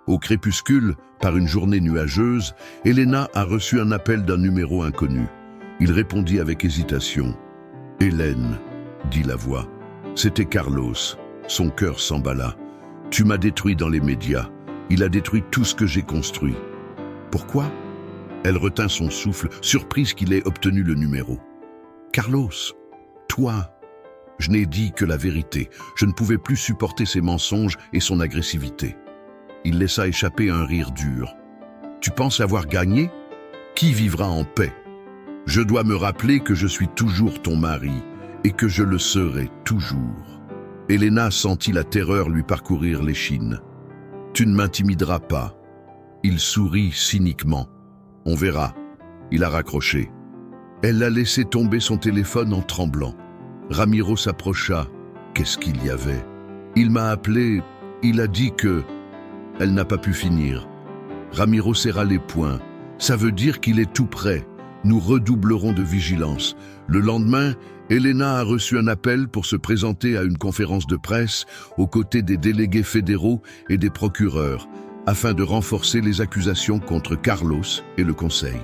Au crépuscule, par une journée nuageuse, Elena a reçu un appel d'un numéro inconnu. Il répondit avec hésitation. « Hélène », dit la voix. C'était Carlos. Son cœur s'emballa. « Tu m'as détruit dans les médias. Il a détruit tout ce que j'ai construit. » « Pourquoi ?» Elle retint son souffle, surprise qu'il ait obtenu le numéro. « Carlos, toi !» Je n'ai dit que la vérité. Je ne pouvais plus supporter ses mensonges et son agressivité. Il laissa échapper un rire dur. « Tu penses avoir gagné ? Qui vivra en paix ? Je dois me rappeler que je suis toujours ton mari et que je le serai toujours. » Elena sentit la terreur lui parcourir l'échine. « Tu ne m'intimideras pas. » Il sourit cyniquement. « On verra. » Il a raccroché. Elle a laissé tomber son téléphone en tremblant. Ramiro s'approcha. Qu'est-ce qu'il y avait? Il m'a appelé. Il a dit que... Elle n'a pas pu finir. Ramiro serra les poings. Ça veut dire qu'il est tout prêt. Nous redoublerons de vigilance. Le lendemain, Elena a reçu un appel pour se présenter à une conférence de presse aux côtés des délégués fédéraux et des procureurs, afin de renforcer les accusations contre Carlos et le Conseil.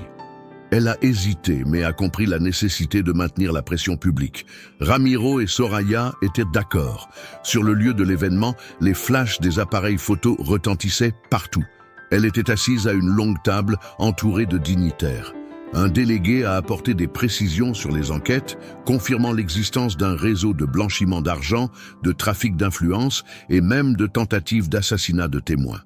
Elle a hésité, mais a compris la nécessité de maintenir la pression publique. Ramiro et Soraya étaient d'accord. Sur le lieu de l'événement, les flashs des appareils photo retentissaient partout. Elle était assise à une longue table entourée de dignitaires. Un délégué a apporté des précisions sur les enquêtes, confirmant l'existence d'un réseau de blanchiment d'argent, de trafic d'influence et même de tentatives d'assassinat de témoins.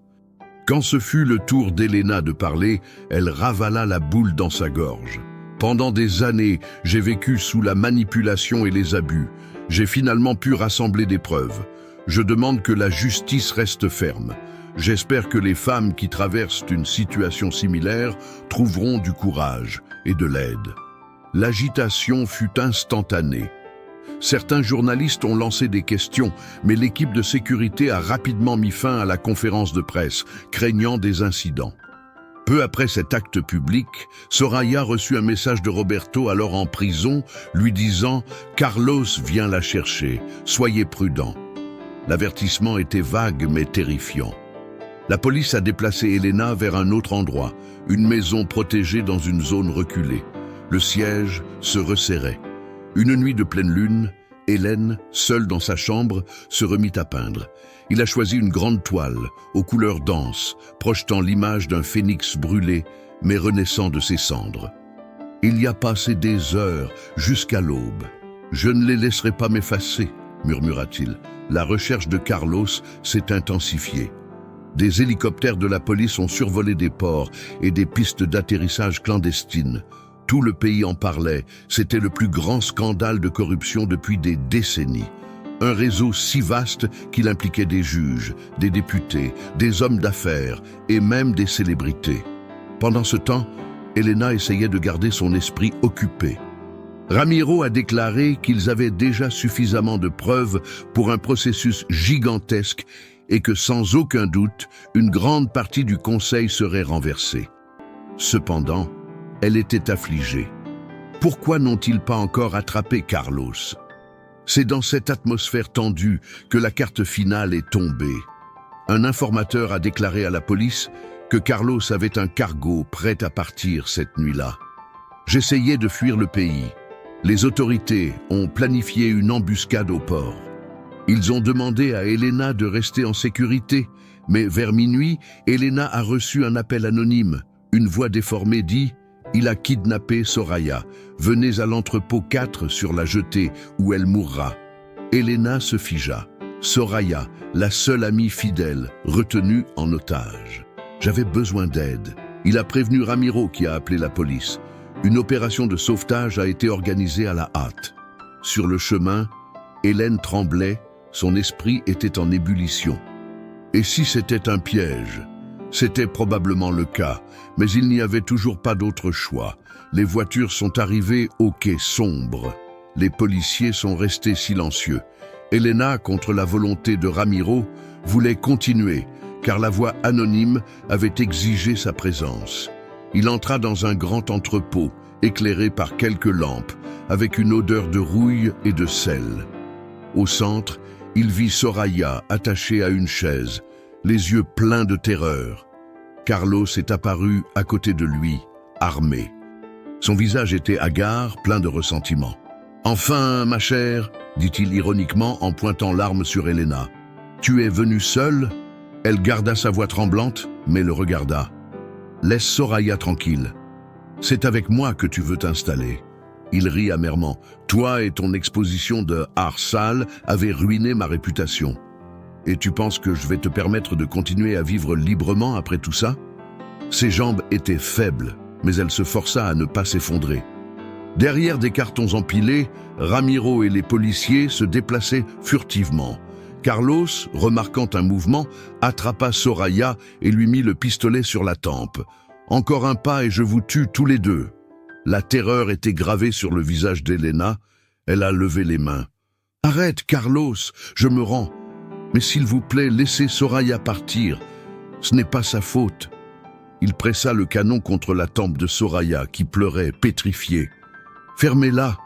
Quand ce fut le tour d'Elena de parler, elle ravala la boule dans sa gorge. Pendant des années, j'ai vécu sous la manipulation et les abus. J'ai finalement pu rassembler des preuves. Je demande que la justice reste ferme. J'espère que les femmes qui traversent une situation similaire trouveront du courage et de l'aide. L'agitation fut instantanée. Certains journalistes ont lancé des questions, mais l'équipe de sécurité a rapidement mis fin à la conférence de presse, craignant des incidents. Peu après cet acte public, Soraya reçut un message de Roberto, alors en prison, lui disant « Carlos vient la chercher, soyez prudents ». L'avertissement était vague mais terrifiant. La police a déplacé Elena vers un autre endroit, une maison protégée dans une zone reculée. Le siège se resserrait. Une nuit de pleine lune, Hélène, seule dans sa chambre, se remit à peindre. Il a choisi une grande toile, aux couleurs denses, projetant l'image d'un phénix brûlé, mais renaissant de ses cendres. Il y a passé des heures, jusqu'à l'aube. « Je ne les laisserai pas m'effacer », murmura-t-il. La recherche de Carlos s'est intensifiée. Des hélicoptères de la police ont survolé des ports et des pistes d'atterrissage clandestines. Tout le pays en parlait, c'était le plus grand scandale de corruption depuis des décennies. Un réseau si vaste qu'il impliquait des juges, des députés, des hommes d'affaires et même des célébrités. Pendant ce temps, Elena essayait de garder son esprit occupé. Ramiro a déclaré qu'ils avaient déjà suffisamment de preuves pour un processus gigantesque et que sans aucun doute, une grande partie du conseil serait renversée. Cependant, elle était affligée. Pourquoi n'ont-ils pas encore attrapé Carlos? C'est dans cette atmosphère tendue que la carte finale est tombée. Un informateur a déclaré à la police que Carlos avait un cargo prêt à partir cette nuit-là. J'essayais de fuir le pays. Les autorités ont planifié une embuscade au port. Ils ont demandé à Elena de rester en sécurité, mais vers minuit, Elena a reçu un appel anonyme. Une voix déformée dit « Il a kidnappé Soraya. Venez à l'entrepôt 4 sur la jetée où elle mourra. » Elena se figea. Soraya, la seule amie fidèle, retenue en otage. J'avais besoin d'aide. Il a prévenu Ramiro qui a appelé la police. Une opération de sauvetage a été organisée à la hâte. Sur le chemin, Hélène tremblait, son esprit était en ébullition. Et si c'était un piège? C'était probablement le cas, mais il n'y avait toujours pas d'autre choix. Les voitures sont arrivées au quai sombre. Les policiers sont restés silencieux. Elena, contre la volonté de Ramiro, voulait continuer, car la voix anonyme avait exigé sa présence. Il entra dans un grand entrepôt, éclairé par quelques lampes, avec une odeur de rouille et de sel. Au centre, il vit Soraya attachée à une chaise, les yeux pleins de terreur. Carlos est apparu à côté de lui, armé. Son visage était hagard, plein de ressentiment. « Enfin, ma chère, dit-il ironiquement en pointant l'arme sur Elena. « Tu es venue seule ?» Elle garda sa voix tremblante, mais le regarda. « Laisse Soraya tranquille. C'est avec moi que tu veux t'installer. » Il rit amèrement. « Toi et ton exposition de art sale avez ruiné ma réputation. Et tu penses que je vais te permettre de continuer à vivre librement après tout ça ?» Ses jambes étaient faibles, mais elle se força à ne pas s'effondrer. Derrière des cartons empilés, Ramiro et les policiers se déplaçaient furtivement. Carlos, remarquant un mouvement, attrapa Soraya et lui mit le pistolet sur la tempe. « Encore un pas et je vous tue tous les deux. » La terreur était gravée sur le visage d'Elena. Elle a levé les mains. « Arrête, Carlos, je me rends. Mais s'il vous plaît, laissez Soraya partir. Ce n'est pas sa faute. » Il pressa le canon contre la tempe de Soraya, qui pleurait, pétrifiée. « Fermez-la !»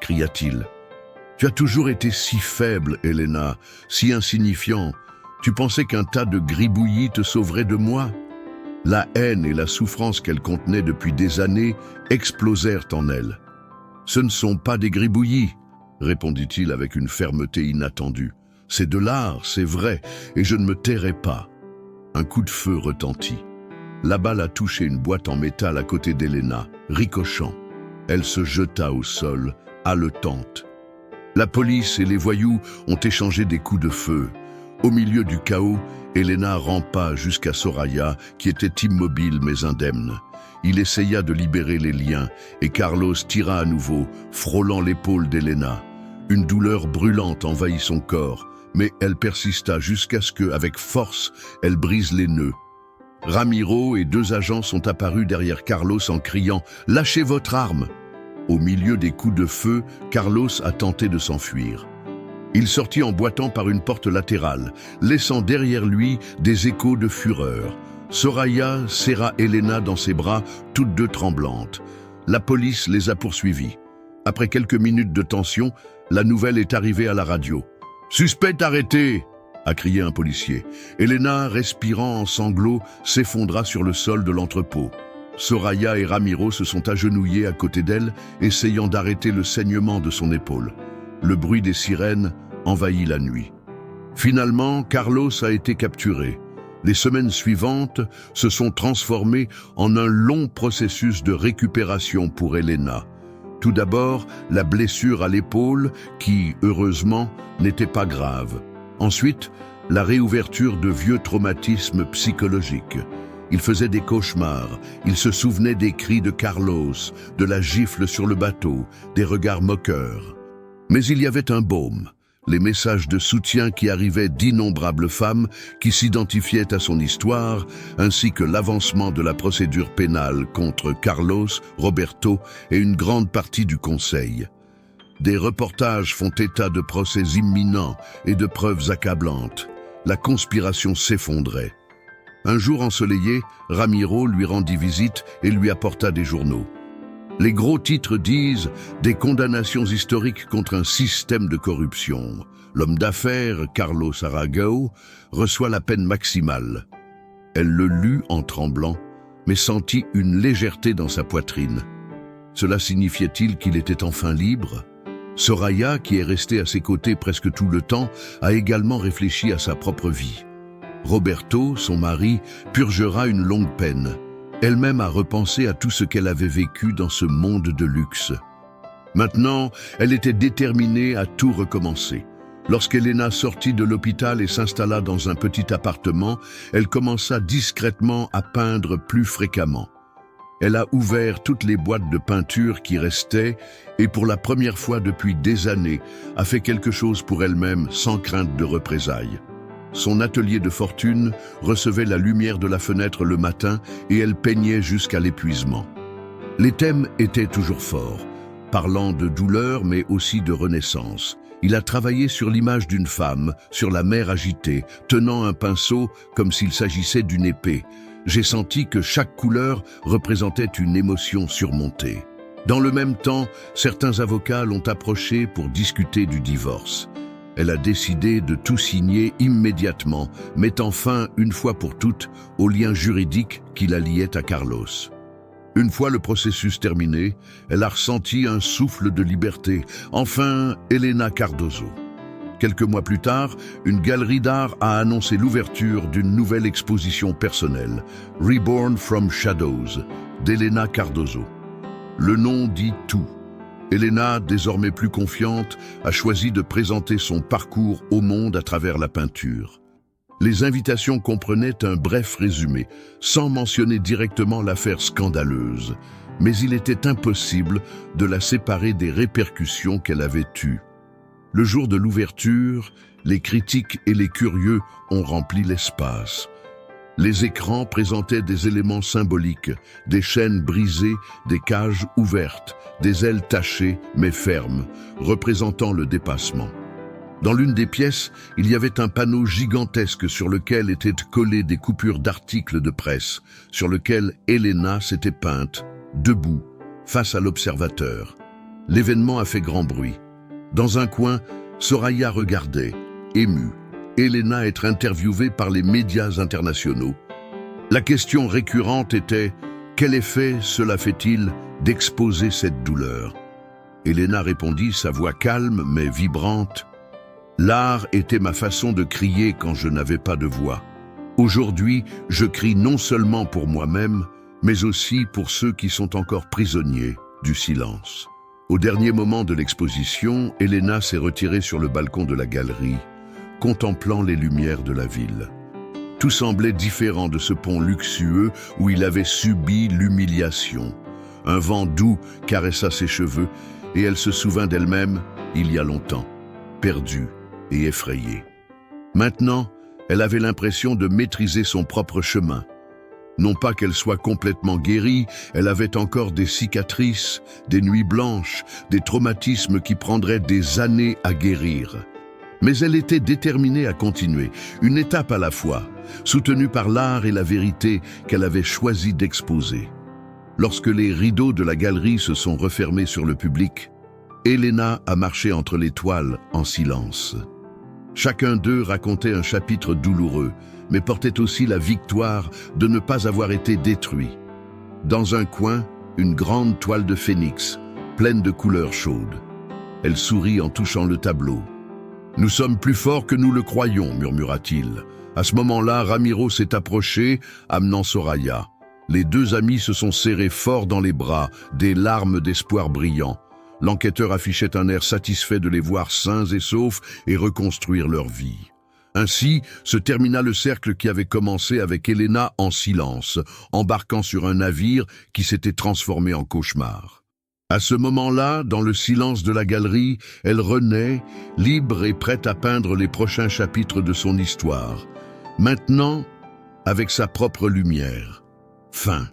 cria-t-il. « Tu as toujours été si faible, Elena, si insignifiant. Tu pensais qu'un tas de gribouillis te sauverait de moi ?» La haine et la souffrance qu'elle contenait depuis des années explosèrent en elle. « Ce ne sont pas des gribouillis, » répondit-il avec une fermeté inattendue. « C'est de l'art, c'est vrai, et je ne me tairai pas. » Un coup de feu retentit. La balle a touché une boîte en métal à côté d'Elena, ricochant. Elle se jeta au sol, haletante. La police et les voyous ont échangé des coups de feu. Au milieu du chaos, Elena rampa jusqu'à Soraya, qui était immobile mais indemne. Il essaya de libérer les liens, et Carlos tira à nouveau, frôlant l'épaule d'Elena. Une douleur brûlante envahit son corps, mais elle persista jusqu'à ce que, avec force, elle brise les nœuds. Ramiro et 2 agents sont apparus derrière Carlos en criant « Lâchez votre arme !» Au milieu des coups de feu, Carlos a tenté de s'enfuir. Il sortit en boitant par une porte latérale, laissant derrière lui des échos de fureur. Soraya serra Elena dans ses bras, toutes deux tremblantes. La police les a poursuivis. Après quelques minutes de tension, la nouvelle est arrivée à la radio. « Suspect arrêté !» a crié un policier. Elena, respirant en sanglots, s'effondra sur le sol de l'entrepôt. Soraya et Ramiro se sont agenouillés à côté d'elle, essayant d'arrêter le saignement de son épaule. Le bruit des sirènes envahit la nuit. Finalement, Carlos a été capturé. Les semaines suivantes se sont transformées en un long processus de récupération pour Elena. Tout d'abord, la blessure à l'épaule qui, heureusement, n'était pas grave. Ensuite, la réouverture de vieux traumatismes psychologiques. Il faisait des cauchemars, il se souvenait des cris de Carlos, de la gifle sur le bateau, des regards moqueurs. Mais il y avait un baume, les messages de soutien qui arrivaient d'innombrables femmes qui s'identifiaient à son histoire, ainsi que l'avancement de la procédure pénale contre Carlos, Roberto et une grande partie du Conseil. Des reportages font état de procès imminents et de preuves accablantes. La conspiration s'effondrait. Un jour ensoleillé, Ramiro lui rendit visite et lui apporta des journaux. Les gros titres disent « Des condamnations historiques contre un système de corruption ». L'homme d'affaires, Carlos Aragão, reçoit la peine maximale. Elle le lut en tremblant, mais sentit une légèreté dans sa poitrine. Cela signifiait-il qu'il était enfin libre ? Soraya, qui est restée à ses côtés presque tout le temps, a également réfléchi à sa propre vie. Roberto, son mari, purgera une longue peine. Elle-même a repensé à tout ce qu'elle avait vécu dans ce monde de luxe. Maintenant, elle était déterminée à tout recommencer. Lorsqu'Elena sortit de l'hôpital et s'installa dans un petit appartement, elle commença discrètement à peindre plus fréquemment. Elle a ouvert toutes les boîtes de peinture qui restaient et pour la première fois depuis des années, a fait quelque chose pour elle-même sans crainte de représailles. Son atelier de fortune recevait la lumière de la fenêtre le matin et elle peignait jusqu'à l'épuisement. Les thèmes étaient toujours forts, parlant de douleur mais aussi de renaissance. Il a travaillé sur l'image d'une femme, sur la mer agitée, tenant un pinceau comme s'il s'agissait d'une épée. J'ai senti que chaque couleur représentait une émotion surmontée. Dans le même temps, certains avocats l'ont approchée pour discuter du divorce. Elle a décidé de tout signer immédiatement, mettant fin une fois pour toutes au lien juridique qui la liait à Carlos. Une fois le processus terminé, elle a ressenti un souffle de liberté. Enfin, Elena Cardoso. Quelques mois plus tard, une galerie d'art a annoncé l'ouverture d'une nouvelle exposition personnelle, Reborn from Shadows, d'Elena Cardoso. Le nom dit tout. Elena, désormais plus confiante, a choisi de présenter son parcours au monde à travers la peinture. Les invitations comprenaient un bref résumé, sans mentionner directement l'affaire scandaleuse, mais il était impossible de la séparer des répercussions qu'elle avait eues. Le jour de l'ouverture, les critiques et les curieux ont rempli l'espace. Les écrans présentaient des éléments symboliques, des chaînes brisées, des cages ouvertes, des ailes tachées mais fermes, représentant le dépassement. Dans l'une des pièces, il y avait un panneau gigantesque sur lequel étaient collées des coupures d'articles de presse, sur lequel Elena s'était peinte, debout, face à l'observateur. L'événement a fait grand bruit. Dans un coin, Soraya regardait, émue, Elena être interviewée par les médias internationaux. La question récurrente était « Quel effet cela fait-il d'exposer cette douleur ?» Elena répondit, sa voix calme mais vibrante. « L'art était ma façon de crier quand je n'avais pas de voix. Aujourd'hui, je crie non seulement pour moi-même, mais aussi pour ceux qui sont encore prisonniers du silence. » Au dernier moment de l'exposition, Elena s'est retirée sur le balcon de la galerie, contemplant les lumières de la ville. Tout semblait différent de ce pont luxueux où il avait subi l'humiliation. Un vent doux caressa ses cheveux et elle se souvint d'elle-même, il y a longtemps, perdue et effrayée. Maintenant, elle avait l'impression de maîtriser son propre chemin. Non pas qu'elle soit complètement guérie, elle avait encore des cicatrices, des nuits blanches, des traumatismes qui prendraient des années à guérir. Mais elle était déterminée à continuer, une étape à la fois, soutenue par l'art et la vérité qu'elle avait choisi d'exposer. Lorsque les rideaux de la galerie se sont refermés sur le public, Elena a marché entre les toiles en silence. Chacun d'eux racontait un chapitre douloureux, mais portait aussi la victoire de ne pas avoir été détruit. Dans un coin, une grande toile de phénix, pleine de couleurs chaudes. Elle sourit en touchant le tableau. « Nous sommes plus forts que nous le croyons », murmura-t-il. À ce moment-là, Ramiro s'est approché, amenant Soraya. Les deux amis se sont serrés fort dans les bras, des larmes d'espoir brillant. L'enquêteur affichait un air satisfait de les voir sains et saufs et reconstruire leur vie. Ainsi se termina le cercle qui avait commencé avec Elena en silence, embarquant sur un navire qui s'était transformé en cauchemar. À ce moment-là, dans le silence de la galerie, elle renaît, libre et prête à peindre les prochains chapitres de son histoire. Maintenant, avec sa propre lumière. Fin.